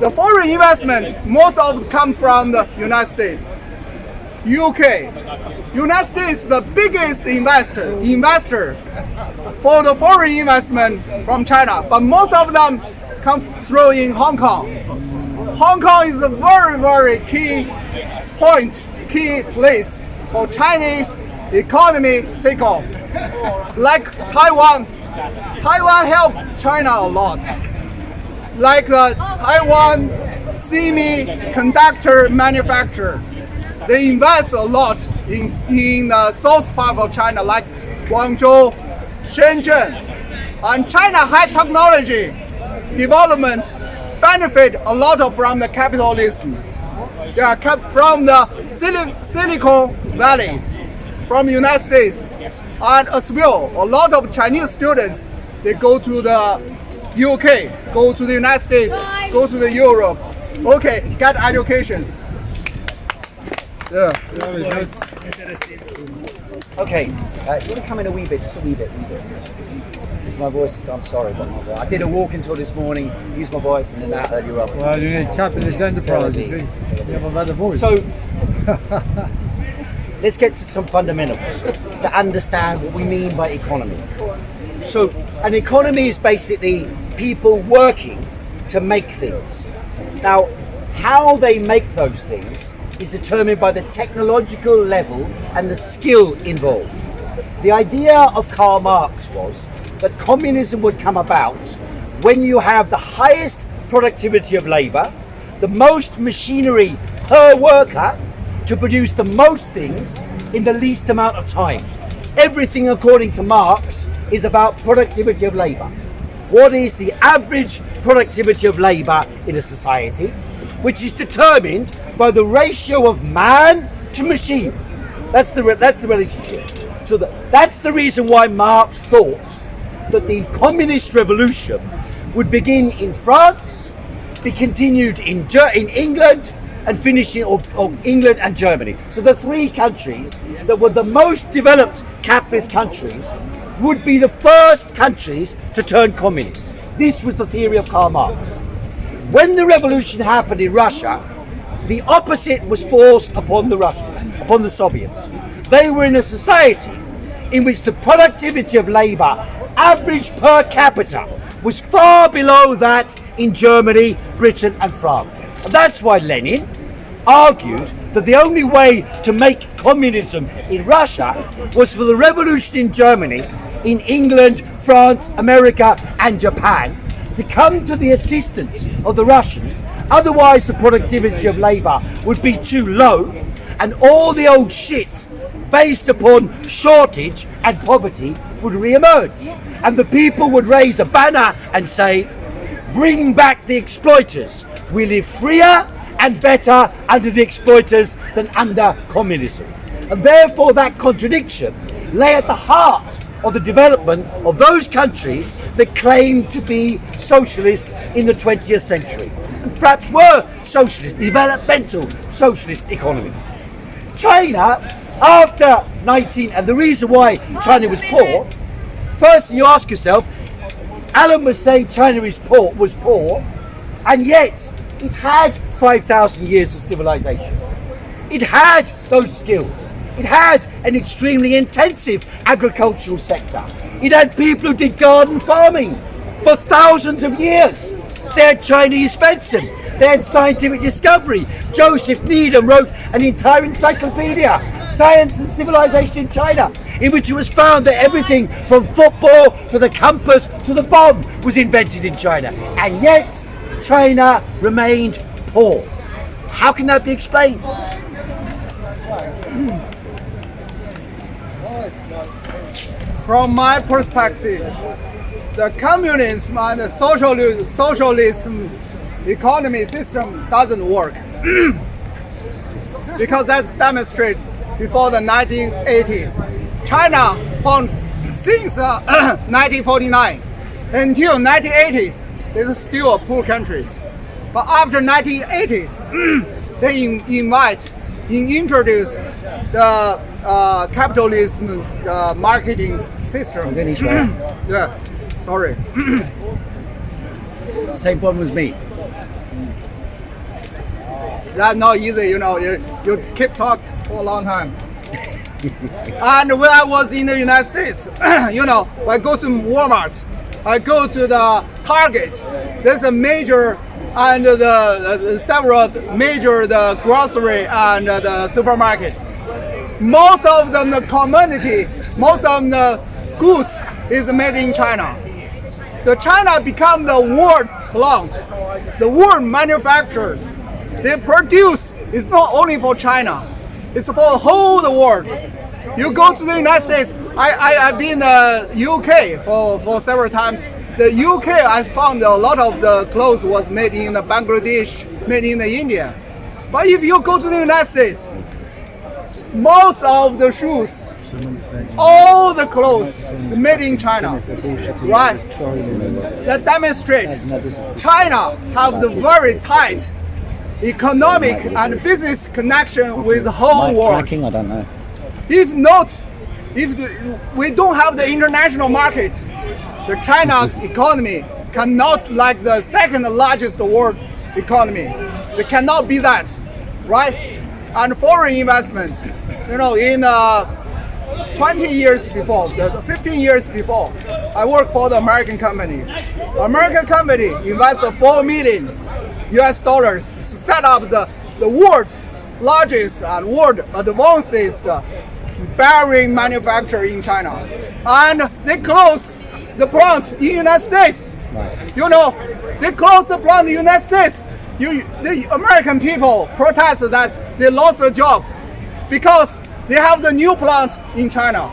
The foreign investment, most of it come from the United States. UK. United States is the biggest investor for the foreign investment from China, but most of them come through in Hong Kong. Hong Kong is a very, very key point, key place for Chinese economy take off. Like Taiwan. Taiwan helped China a lot. Like the Taiwan semiconductor manufacturer. they invest a lot in the south part of China, like Guangzhou, Shenzhen, and China high technology development benefit a lot from the capitalism. They are kept from the Silicon Valleys, from the United States, and as well, a lot of Chinese students, they go to the UK, go to the United States, go to the Europe, okay, get educations. Yeah. Okay, you want to come in a wee bit, just a wee bit. Because my voice, I'm sorry about my voice. I did a walk-in tour this morning, used my voice, and then that earlier up. Well, you need capitalist enterprise, you see. You haven't had a voice. So, let's get to some fundamentals to understand what we mean by economy. So, an economy is basically people working to make things. Now, how they make those things is determined by the technological level and the skill involved. The idea of Karl Marx was that communism would come about when you have the highest productivity of labour, the most machinery per worker to produce the most things in the least amount of time. Everything, according to Marx, is about productivity of labour. What is the average productivity of labour in a society, which is determined by the ratio of man to machine. That's the relationship. So that's the reason why Marx thought that the communist revolution would begin in France, be continued in England, and finish in England and Germany. So the three countries that were the most developed capitalist countries would be the first countries to turn communist. This was the theory of Karl Marx. When the revolution happened in Russia, the opposite was forced upon the Russians, upon the Soviets. They were in a society in which the productivity of labour, average per capita, was far below that in Germany, Britain and France. And that's why Lenin argued that the only way to make communism in Russia was for the revolution in Germany, in England, France, America and Japan to come to the assistance of the Russians. Otherwise the productivity of labour would be too low and all the old shit based upon shortage and poverty would re-emerge. And the people would raise a banner and say, bring back the exploiters. We live freer and better under the exploiters than under communism. And therefore that contradiction lay at the heart of the development of those countries that claimed to be socialist in the 20th century. And perhaps were socialist, developmental socialist economies. China, after and the reason why China was poor, first you ask yourself, Allan was saying China was poor, and yet it had 5,000 years of civilization. It had those skills. It had an extremely intensive agricultural sector. It had people who did garden farming for thousands of years. They had Chinese medicine. They had scientific discovery. Joseph Needham wrote an entire encyclopedia, Science and Civilization in China, in which it was found that everything from football to the compass to the bomb was invented in China. And yet, China remained poor. How can that be explained? From my perspective, the communism and the socialism economy system doesn't work. Because that's demonstrated before the 1980s. China found since 1949 until 1980s, this is still a poor country. But after 1980s, they introduce the capitalism marketing system. Yeah, sorry. Same problem as me. That's not easy, you know. You keep talk for a long time. And when I was in the United States, you know, I go to Walmart, I go to the Target. There's a major and the several major the grocery and the supermarket. Most of them the commodity, most of the goods is made in China. The China become the world plant, the world manufacturers. They produce is not only for China. It's for the whole the world. You go to the United States. I've been in the UK for several times. The UK, I found a lot of the clothes was made in Bangladesh, made in India. But if you go to the United States, most of the shoes, all the clothes is made in China, right? That demonstrates China have the very tight economic and business connection with the whole world. I don't know. If not, we don't have the international market, the China economy cannot like the second largest world economy. It cannot be that, right? And foreign investment, you know, in 20 years before, 15 years before, I worked for the American companies. American company invested $4 million US dollars to set up the world's largest and world advanced bearing manufacturer in China. And they closed the plant in the United States. You know, they closed the plant in the United States. The American people protested that they lost their job because they have the new plant in China.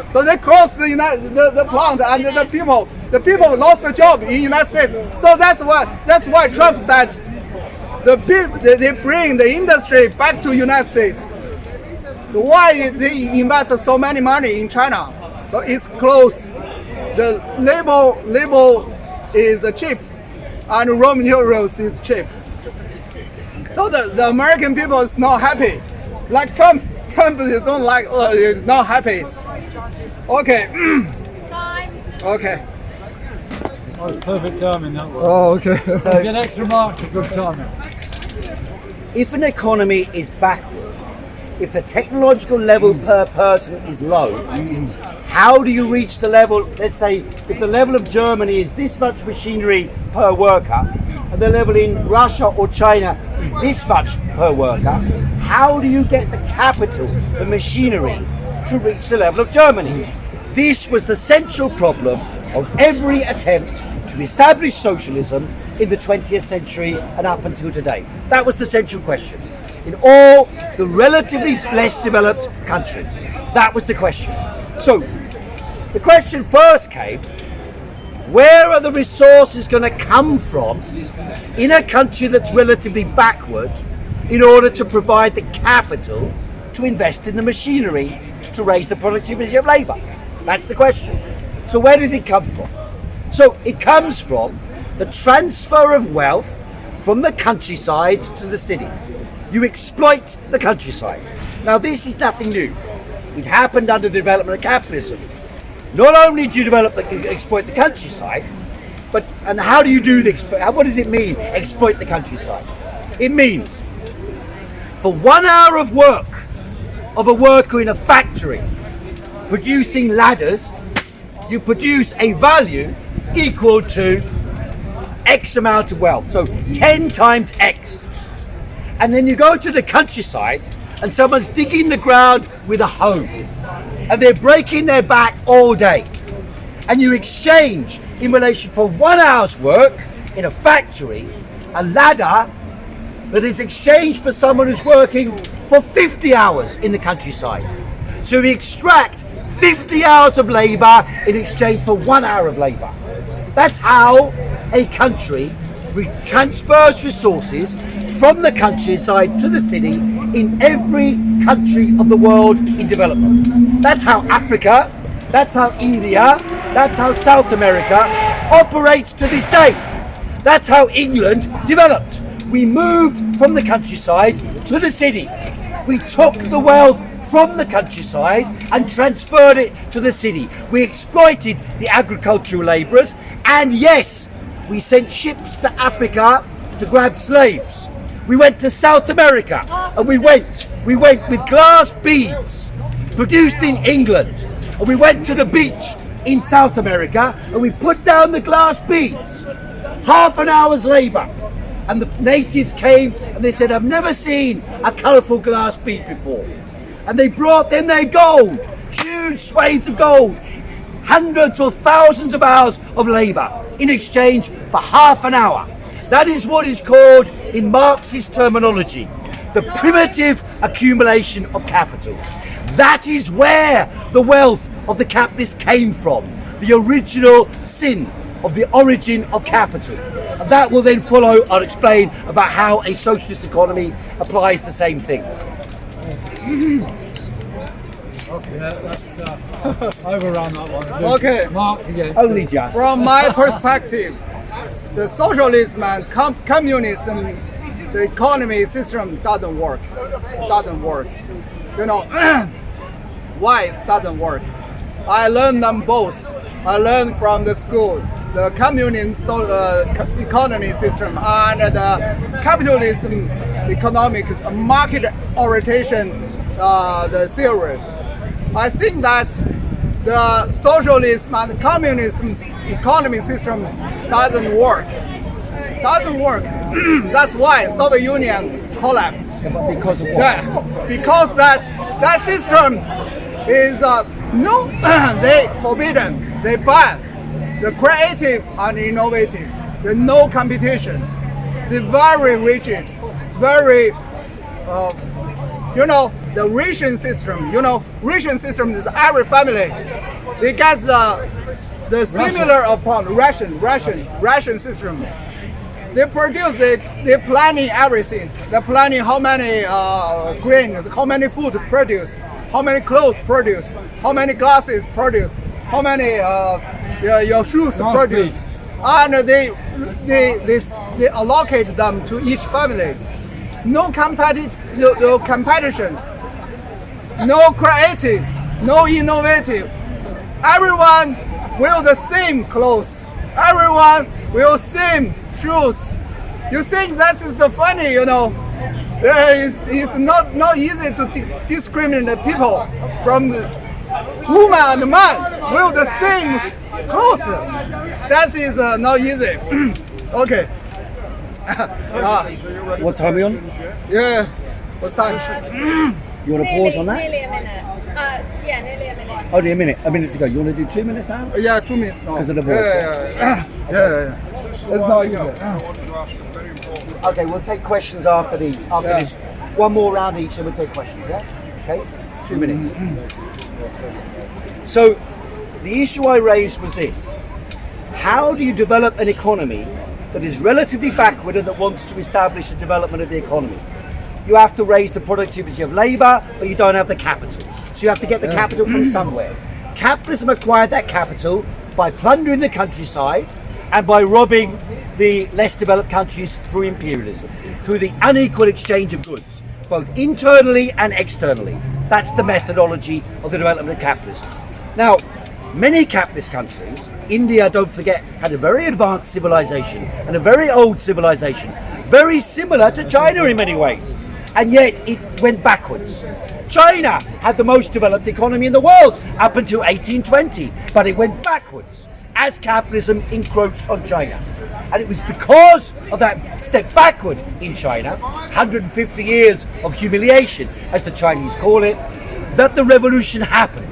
So they closed the plant, and the people lost their job in the United States. So that's why Trump said they bring the industry back to United States. Why they invest so many money in China? But it's close. The label is cheap, and raw materials is cheap. So the American people is not happy. Like Trump is don't like. Is not happy. Okay. Okay. Oh, it's perfect timing, that one. Oh, okay. So get extra marks for good timing. If an economy is backward, if the technological level per person is low, how do you reach the level? Let's say if the level of Germany is this much machinery per worker, and the level in Russia or China is this much per worker, how do you get the capital, the machinery, to reach the level of Germany? This was the central problem of every attempt to establish socialism in the 20th century and up until today. That was the central question. In all the relatively less developed countries, that was the question. So, the question first came, where are the resources going to come from in a country that's relatively backward in order to provide the capital to invest in the machinery to raise the productivity of labour? That's the question. So where does it come from? So it comes from the transfer of wealth from the countryside to the city. You exploit the countryside. Now this is nothing new. It happened under the development of capitalism. Not only do you exploit the countryside, and how do you do the what does it mean, exploit the countryside? It means for 1 hour of work of a worker in a factory producing ladders, you produce a value equal to X amount of wealth, so 10 times X. And then you go to the countryside and someone's digging the ground with a hoe and they're breaking their back all day, and you exchange in relation for 1 hour's work in a factory a ladder that is exchanged for someone who's working for 50 hours in the countryside. So we extract 50 hours of labour in exchange for 1 hour of labour. That's how a country transfers resources from the countryside to the city in every country of the world in development. That's how Africa, that's how India, that's how South America operates to this day. That's how England developed. We moved from the countryside to the city. We took the wealth from the countryside and transferred it to the city. We exploited the agricultural labourers, and yes, we sent ships to Africa to grab slaves. We went to South America, and we went with glass beads produced in England, and we went to the beach in South America and we put down the glass beads. Half an hour's labour, and the natives came and they said, I've never seen a colourful glass bead before. And they brought them their gold, huge swathes of gold, hundreds or thousands of hours of labour in exchange for half an hour. That is what is called, in Marxist terminology, the primitive accumulation of capital. That is where the wealth of the capitalists came from, the original sin of the origin of capital. And that will then follow, I'll explain about how a socialist economy applies the same thing. Let's overrun that one. Okay. Mark, again. Only just. From my perspective, the socialism and communism, the economy system doesn't work. It doesn't work. You know, why it doesn't work? I learned them both. I learned from the school, the communist economy system and the capitalism economic market orientation, the theories. I think that the socialism and communism economy system doesn't work. Doesn't work. That's why Soviet Union collapsed. Because of what? Yeah, because that system is no, they forbidden, they ban the creative and innovative, the no competitions, the very rigid, very the ration system. Ration system is every family. They get the similar upon ration system. They produce, they planning everything. They planning how many grain, how many food produce, how many clothes produce, how many glasses produce, how many your shoes produce, and they allocate them to each families. No competitions, no creative, no innovative. Everyone wear the same clothes. Everyone wear same shoes. You think that is funny, It's not easy to discriminate people from the woman and man wear the same clothes. That is not easy. Okay. What time are we on? Yeah. What's time? You want to pause on that? Nearly a minute. Yeah, nearly a minute. Only a minute to go. You want to do 2 minutes now? Yeah, 2 minutes now. Because of the voice. Yeah. It's not easy. Okay, we'll take questions after these. After this, one more round each, and we'll take questions. Yeah. Okay. 2 minutes. So, the issue I raised was this: how do you develop an economy that is relatively backward and that wants to establish the development of the economy? You have to raise the productivity of labour, but you don't have the capital. So you have to get the capital from somewhere. Capitalism acquired that capital by plundering the countryside and by robbing the less developed countries through imperialism, through the unequal exchange of goods, both internally and externally. That's the methodology of the development of capitalism. Now, many capitalist countries, India, don't forget, had a very advanced civilization and a very old civilization, very similar to China in many ways, and yet it went backwards. China had the most developed economy in the world up until 1820, but it went backwards as capitalism encroached on China. And it was because of that step backward in China, 150 years of humiliation, as the Chinese call it, that the revolution happened.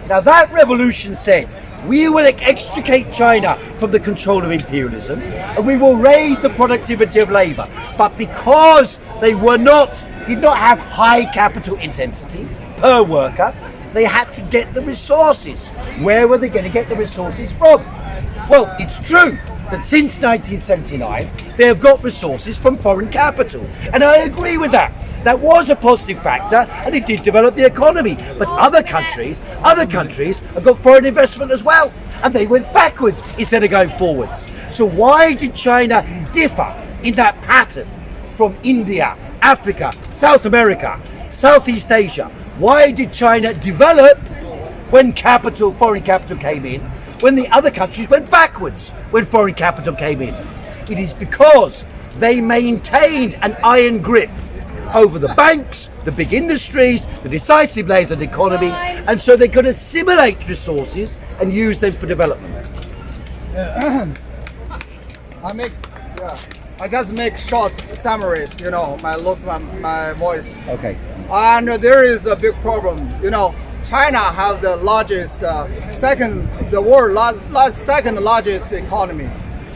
Now that revolution said, we will extricate China from the control of imperialism and we will raise the productivity of labour. But because they did not have high capital intensity per worker, they had to get the resources. Where were they going to get the resources from? Well, it's true that since 1979 they have got resources from foreign capital, and I agree with that. That was a positive factor and it did develop the economy. But other countries have got foreign investment as well, and they went backwards instead of going forwards. So why did China differ in that pattern from India, Africa, South America, Southeast Asia? Why did China develop when foreign capital came in, when the other countries went backwards when foreign capital came in? It is because they maintained an iron grip over the banks, the big industries, the decisive layers of the economy, and so they could assimilate resources and use them for development. I just make short summaries, I lost my voice. Okay. And there is a big problem, China have the largest, second largest economy,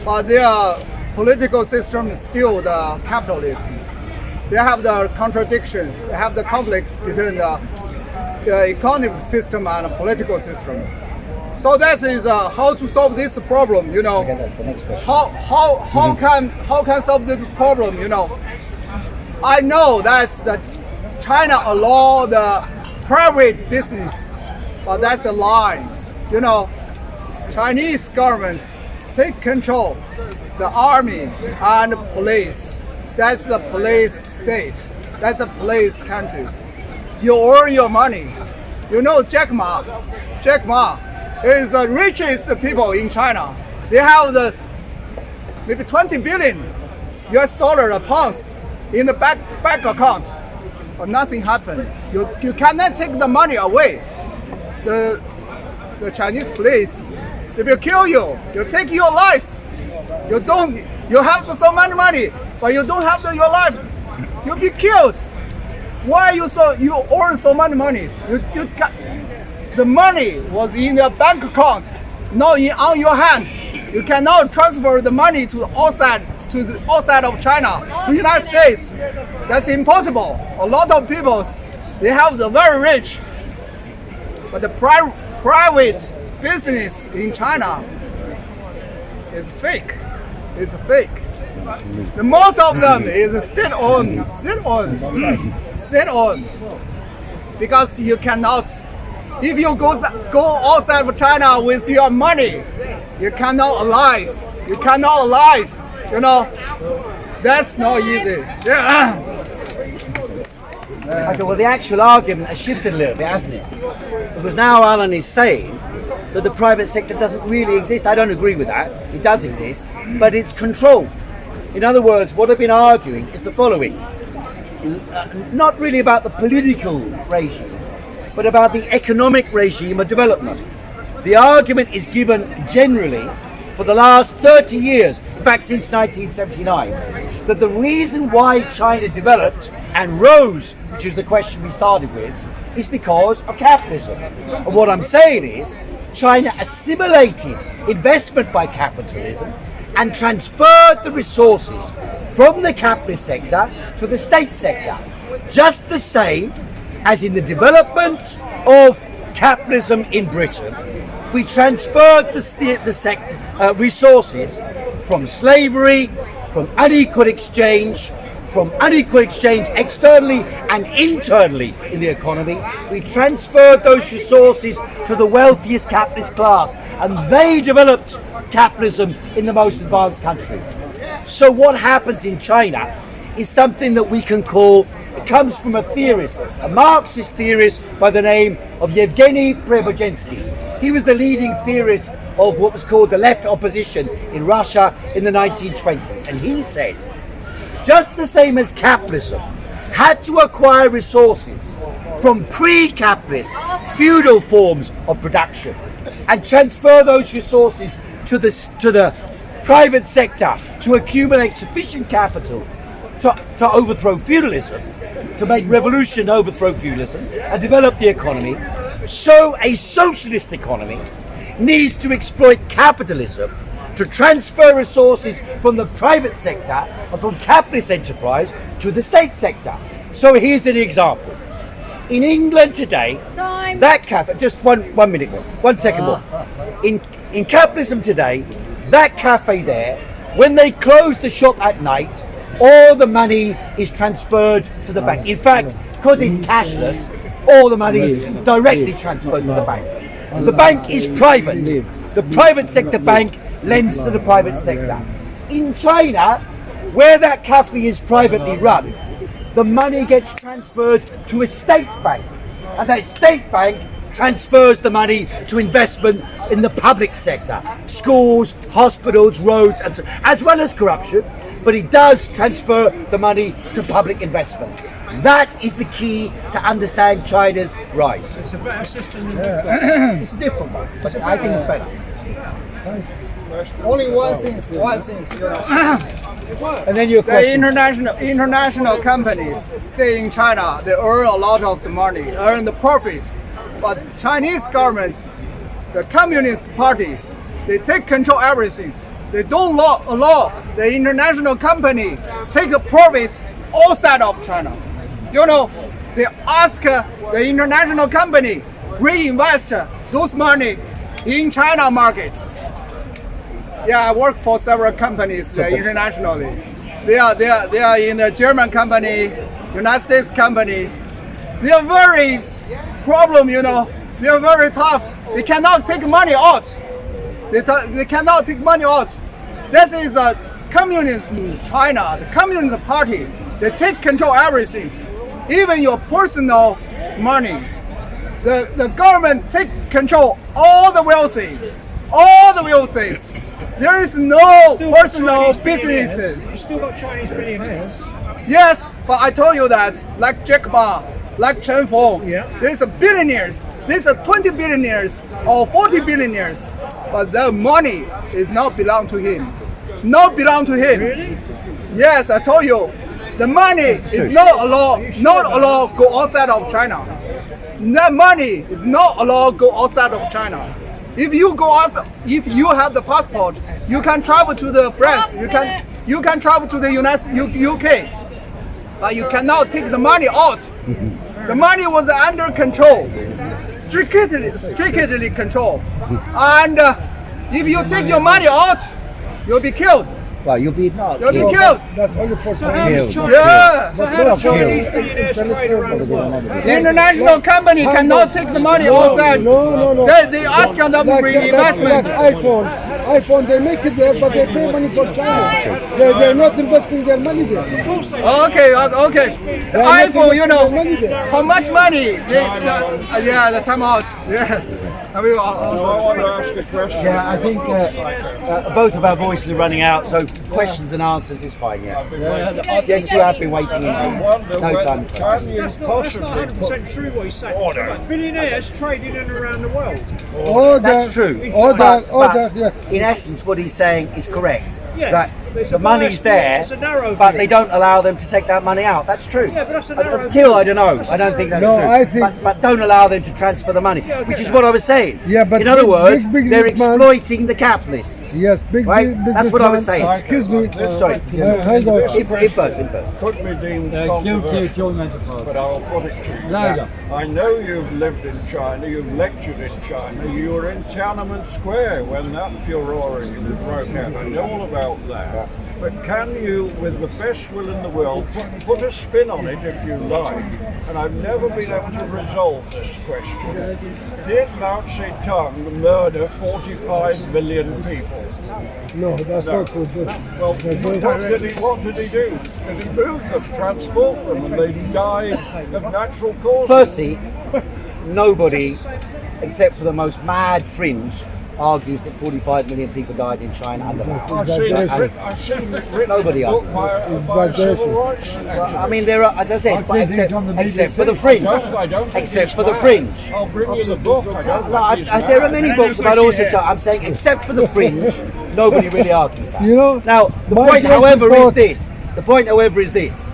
but their political system is still the capitalism. they have the contradictions, they have the conflict between the economic system and the political system. So that is how to solve this problem. You know, That's the next question. how can solve the problem? You know, I know that China allow the private business, but that's a lie. You know, Chinese governments take control the army and the police. That's the police state. That's the police countries. You earn your money. You know Jack Ma is the richest people in China. They have the maybe 20 billion US dollar a pounds in the bank account, but nothing happens. You cannot take the money away. The Chinese police, they will kill you. You take your life. You have so much money, but you don't have your life. You'll be killed. Why you earn so much money? The money was in your bank account, not on your hand. You cannot transfer the money to the outside of China, to the United States. That's impossible. A lot of people, they have the very rich, but the private business in China is fake. It's fake. The most of them is state-owned, because you cannot. If you go outside of China with your money, you cannot alive. You cannot alive. You know, that's not easy. Yeah. Okay, well, the actual argument has shifted a little bit, hasn't it? Because now Allan is saying that the private sector doesn't really exist. I don't agree with that. It does exist, but it's controlled. In other words, what I've been arguing is the following. Not really about the political regime, but about the economic regime of development. The argument is given generally for the last 30 years, in fact since 1979, that the reason why China developed and rose, which is the question we started with, is because of capitalism. And what I'm saying is, China assimilated investment by capitalism and transferred the resources from the capitalist sector to the state sector, just the same as in the development of capitalism in Britain. We transferred the resources from slavery, from unequal exchange externally and internally in the economy. We transferred those resources to the wealthiest capitalist class, and they developed capitalism in the most advanced countries. So what happens in China is something that we can call, it comes from a theorist, a Marxist theorist by the name of Yevgeny Prigozhin. He was the leading theorist of what was called the left opposition in Russia in the 1920s. And he said, just the same as capitalism had to acquire resources from pre-capitalist feudal forms of production and transfer those resources to the private sector to accumulate sufficient capital to overthrow feudalism, to make revolution, overthrow feudalism and develop the economy. So a socialist economy needs to exploit capitalism to transfer resources from the private sector and from capitalist enterprise to the state sector. So here's an example. In England today, that cafe, just one minute more, 1 second more. In capitalism today, that cafe there, when they close the shop at night, all the money is transferred to the bank. In fact, because it's cashless, all the money is directly transferred to the bank. The bank is private. The private sector bank lends to the private sector. In China, where that cafe is privately run, the money gets transferred to a state bank, and that state bank transfers the money to investment in the public sector, schools, hospitals, roads, and so, as well as corruption, but it does transfer the money to public investment. That is the key to understand China's rise. It's a better system. It's a different one, but I think it's better. Only one thing, you know. And then your question. The international companies stay in China, they earn a lot of the money, earn the profit. But Chinese government, the communist parties, they take control everything. They don't allow the international company take a profit outside of China. You know, they ask the international company reinvest those money in China market. Yeah, I work for several companies internationally. They are in the German company, United States companies. They are very problem, you know. They are very tough. They cannot take money out. They cannot take money out. This is a communism China, the Communist Party. They take control everything, even your personal money. The government take control all the wealthies, all the wealthies. There is no personal business. You still got Chinese billionaires. Yes, but I told you that, like Jack Ma, like Chen Feng, Yeah. there's a billionaires, there's a 20 billionaires or 40 billionaires, but the money is not belong to him. Not belong to him. Really? Yes, I told you, the money is not allowed go outside of China. That money is not allowed go outside of China. If you go out, if you have the passport, you can travel to the France. You can travel to the UK, but you cannot take the money out. The money was under control, strictly control, and if you take your money out, you'll be killed. Well, you'll be not. You'll be killed. That's only for So how does China? Yeah. So how do Chinese billionaires trade around the world? The international company cannot take the money outside. No. They ask them Like reinvestment. iPhone, they make it there, but they pay money for China. They're not investing their money there. Of course they Okay. The not iPhone, you know, investing their money there. how much money? The timeout. Yeah. I mean, Yeah, I think both of our voices are running out, so questions and answers is fine, yeah. Yes, you have been waiting in no time. That's not 100% true what he's saying. Like, billionaires trade in and around the world. That's true. But Yes. in essence, what he's saying is correct. Yeah, That it's a the money's biased view, there, it's a narrow but view. they don't allow them to take that money out. That's true. Yeah, but that's a narrow Until view. I don't know. That's I a don't think that's No, true. I think- but don't allow them to transfer the money, Yeah, okay. which is what I was saying. Yeah, but in other big words, they're businessman- exploiting the capitalists. Yes, big Right? businessman. That's what I was saying. Excuse me. Sorry. Hang on. In first. Could be deemed controversial, but I'll put it to you. I know you've lived in China, you've lectured in China, you were in Tiananmen Square when that furore broke out. I know all about that. But can you, with the best will in the world, put a spin on it if you like, and I've never been able to resolve this question. Did Mao Zedong murder 45 million people? No, that's not true. Well, what did he do? Did he move them, transport them, and they died of natural causes? Firstly, nobody, except for the most mad fringe, argues that 45 million people died in China under Mao. I've seen it written Nobody in a book by a civil rights I mean, there are, as I said, but except for the fringe. I don't think Except it's for the bad. fringe. I'll bring you the book. I don't think it's There are bad. many books about all sorts of. I'm saying, except for the fringe, nobody really argues that. You know, Now, the my point, great however, is support- this. The point, however, is this.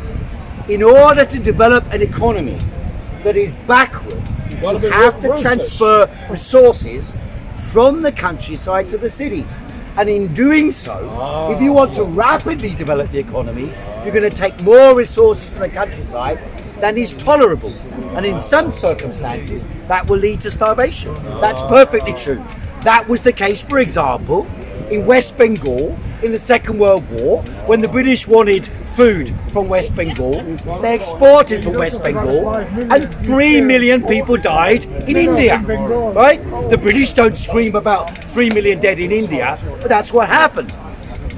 In order to develop an economy that is backward, you have to transfer resources from the countryside to the city. And in doing so, if you want to rapidly develop the economy, you're going to take more resources from the countryside than is tolerable. And in some circumstances, that will lead to starvation. That's perfectly true. That was the case, for example, in West Bengal in the Second World War, when the British wanted food from West Bengal, they exported from West Bengal, and 3 million people died in India. Right? The British don't scream about 3 million dead in India, but that's what happened.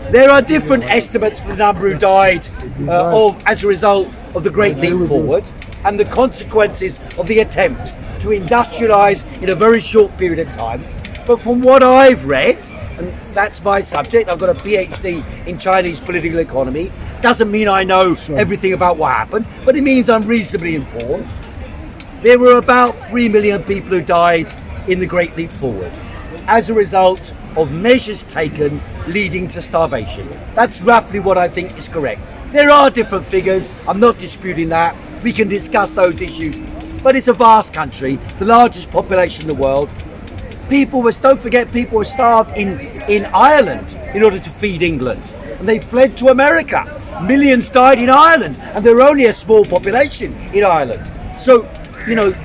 There are different estimates for the number who died as a result of the Great Leap Forward and the consequences of the attempt to industrialise in a very short period of time. But from what I've read, and that's my subject, I've got a PhD in Chinese political economy, doesn't mean I know everything about what happened, but it means I'm reasonably informed. There were about 3 million people who died in the Great Leap Forward as a result of measures taken leading to starvation. That's roughly what I think is correct. There are different figures, I'm not disputing that, we can discuss those issues, but it's a vast country, the largest population in the world. Don't forget, people were starved in Ireland in order to feed England, and they fled to America. millions died in Ireland, and there were only a small population in Ireland. So,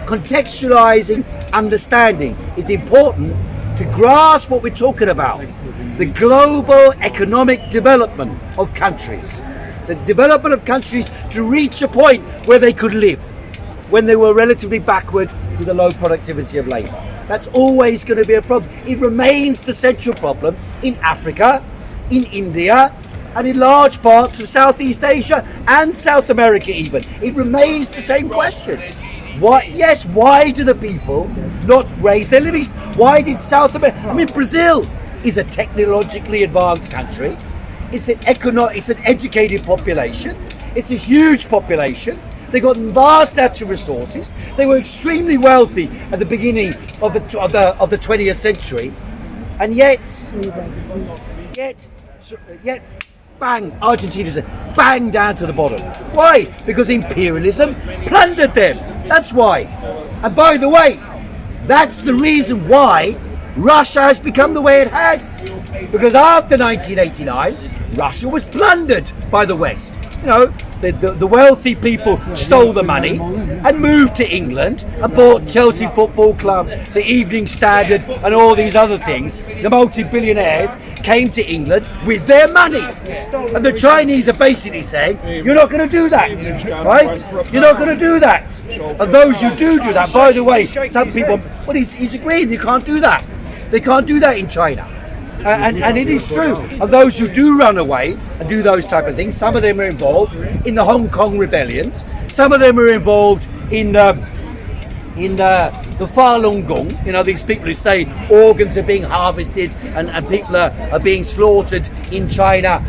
contextualizing understanding is important to grasp what we're talking about. The global economic development of countries. The development of countries to reach a point where they could live when they were relatively backward with a low productivity of labour. That's always going to be a problem. It remains the central problem in Africa, in India, and in large parts of Southeast Asia and South America even. It remains the same question. Why do the people not raise their livings? Why did South America, Brazil is a technologically advanced country. It's an educated population. It's a huge population. They got vast natural resources. They were extremely wealthy at the beginning of the 20th century, and yet, bang, Argentina's bang down to the bottom. Why? Because imperialism plundered them. That's why. And by the way, that's the reason why Russia has become the way it has. Because after 1989, Russia was plundered by the West. The wealthy people stole the money and moved to England and bought Chelsea Football Club, the Evening Standard, and all these other things. The multi-billionaires came to England with their money. And the Chinese are basically saying, you're not going to do that, right? You're not going to do that. And those who do that, by the way, some people, he's agreeing, you can't do that. They can't do that in China. And it is true. And those who do run away and do those type of things, some of them are involved in the Hong Kong rebellions. Some of them are involved in the Falun Gong. These people who say organs are being harvested and people are being slaughtered in China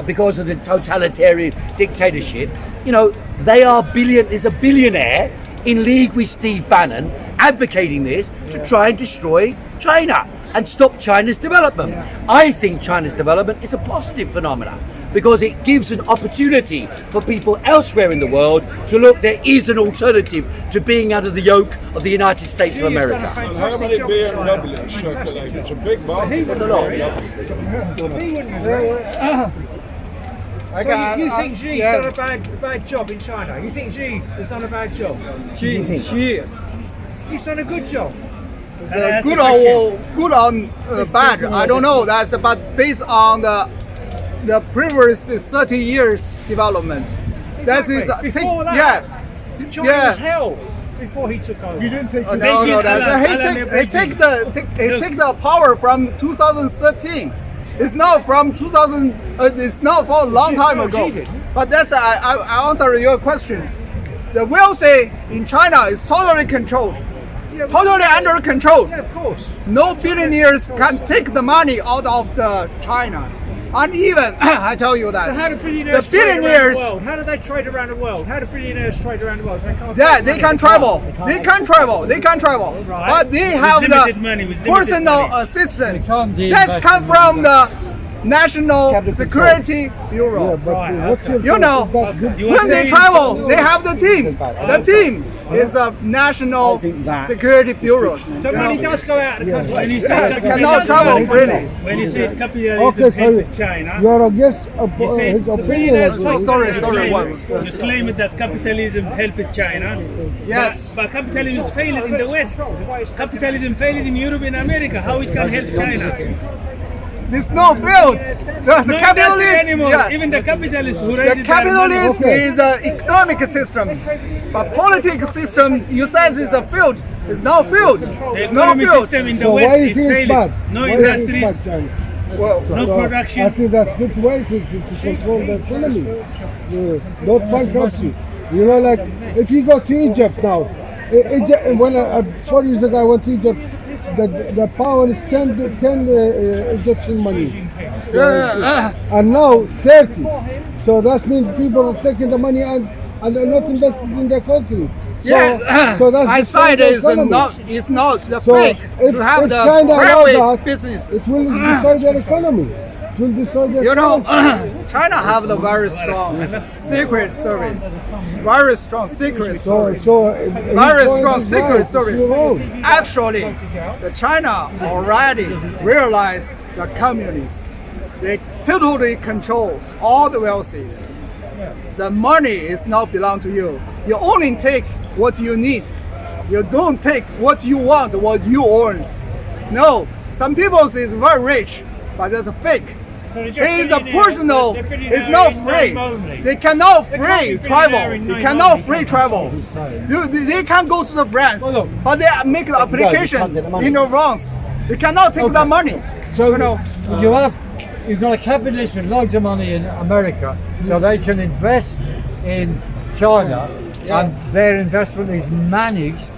because of the totalitarian dictatorship. There's a billionaire in league with Steve Bannon advocating this to try and destroy China and stop China's development. I think China's development is a positive phenomenon because it gives an opportunity for people elsewhere in the world to look, there is an alternative to being under the yoke of the United States of America. How many BMWs circulate? It's a big market. There's a lot. So you think Xi's done a bad job in China? You think Xi has done a bad job? Xi. He's done a good job. Good or bad, I don't know. But based on the previous 30 years development. Exactly. Before that, China was hell before he took over. You didn't take no. He take the power from 2013. It's not from 2000. It's not for a long time ago. But that's I answer your questions. The wealthy in China is totally controlled. Totally under control. Yeah, of course. No billionaires can take the money out of the China's. And even, I tell you that. So how do billionaires trade around the world? How do they trade around the world? How do billionaires trade around the world? They can travel. They can travel. Right. But they have the personal assistance. That comes from the National Security Bureau. When they travel, they have the team. The team is a National Security Bureau. So money does go out of the country. When you say cannot travel freely. When you say capitalism helped China, you're against his opinion. Sorry. You claim that capitalism helped China. Yes. But capitalism failed in the West. Capitalism failed in Europe and America. How it can help China? It's no field. The capitalist, even the capitalist who raised the capitalist is an economic system, but political system you says is a field. It's no field. It's no field. System in the So West why is is failing. bad? No Why industries, is bad, no production. I think that's good way to control the economy. Not bankruptcy. Like if you go to Egypt now, when 4 years ago I went to Egypt, the pound is 10 Egyptian money. And now 30. So that means people are taking the money and not invested in their country. So that's I side is not the fake if, to have if the China private business. It will destroy their economy. It will destroy their China have the very strong secret service. Very strong secret service. Very strong secret service. Actually, the China already realized the communists. They totally control all the wealthies. The money is not belong to you. You only take what you need. You don't take what you want, what you own. No, some people is very rich, but that's fake. So It is a personal. It's not free. They cannot free travel. They cannot free travel. They can go to the France, but they make the application in advance. They cannot take that money. So you've got a capitalist with loads of money in America, so they can invest in China, and their investment is managed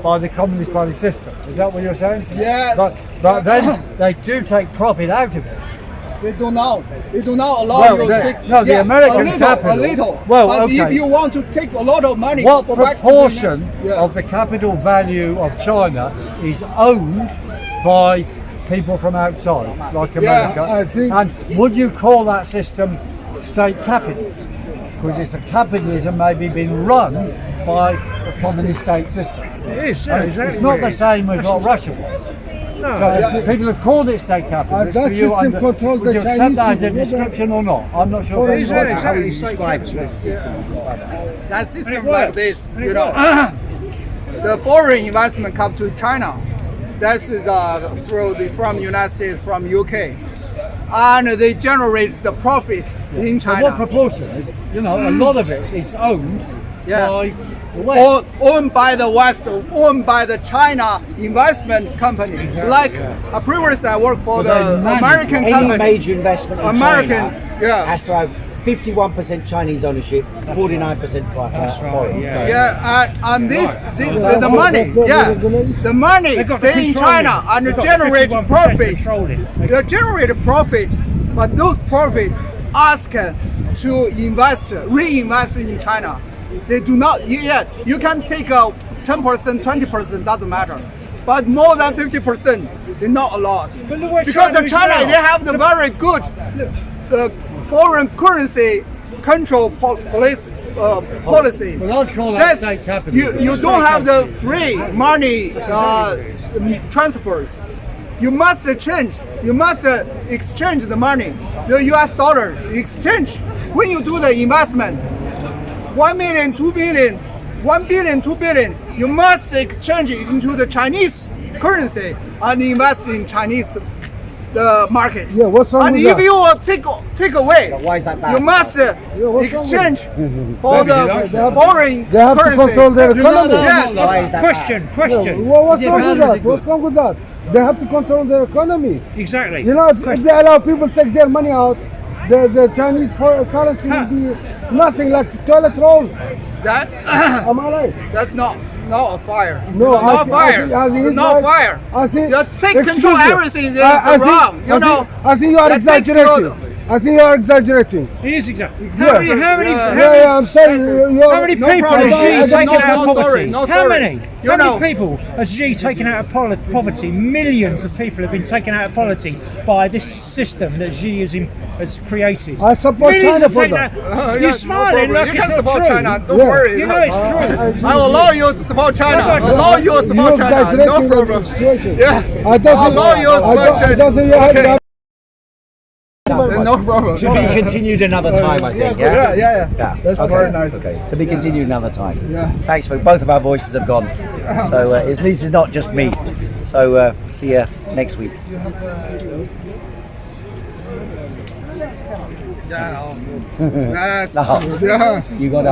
by the Communist Party system. Is that what you're saying? Yes. But then they do take profit out of it. They do not. They do not allow you to take. No, the American a little. Well, but okay. if you want to take a lot of money, what go back to proportion of the capital value of China is owned by people from outside, like America? I think. And would you call that system state capitalism? Because it's a capitalism maybe being run by a communist state system. It is, yeah, And exactly. it's not the same as what Russia was. No. So people have called it state capitalism. That Do you system controls would the you accept Chinese that as a people, yeah. description or not? I'm not sure. It is, yeah, How he exactly. describes the system. that system And it like works. this, And it you know, the foreign investment come to China. That is from United States, from UK, and they generate the profit in So what China. proportion is, a lot of it is owned Yeah. by the West. Owned by the West, owned by the China investment company. Like previously, I worked for the American Any company. major investment in American, China has to have 51% Chinese ownership, 49% foreign. and this, the money, the money stay in China and generate profit. They generate profit, but those profits ask to reinvest in China. They do not yet. You can take 10%, 20%, doesn't matter, but more than 50%, they're not allowed. Because of China, they have the very good foreign currency control policies. Well, I'd call that state capitalism. You don't have the free money transfers. You must change. You must exchange the money, the U.S. dollars. Exchange when you do the investment. 1 million, 2 billion, 1 billion, 2 billion. You must exchange it into the Chinese currency and invest in Chinese the market. Yeah, what's wrong and with if that? you take away, Why is that bad? you must exchange for the foreign They have to control currencies. their economy. Yes. Why is that Question. What's wrong with that? What's wrong with that? They have to control their economy. Exactly. If they allow people to take their money out, the Chinese currency will be nothing like toilet rolls. That Am I right? that's not a fire. No, not fire. It's not fire. I think You take excuse control me. everything is I think- wrong. I think you are That takes exaggerating. I think you are exaggerating. It is exactly. Yeah. I'm saying How many no people problem. has Xi I taken don't out of know. poverty? No, How sorry. many? You How know. many people has Xi taken out of poverty? Millions of people have been taken out of poverty by this system that Xi has created. I support Millions China have for taken that. out. You're smiling like you it's can not support true. China. Don't Yeah. worry. You know it's true. I will allow you to support China. Allow you to support You're China. No exaggerating the problem. situation. Yeah. I don't I'll allow you to support I China. don't think you have Okay. that. No problem. To be continued another time, I think. Yeah. Yeah. That's Okay. very nice. Okay. To be continued another time. Yeah. Thanks for both of our voices have gone. So at least it's not just me. So see you next week. Yes. No. Yeah. You got that.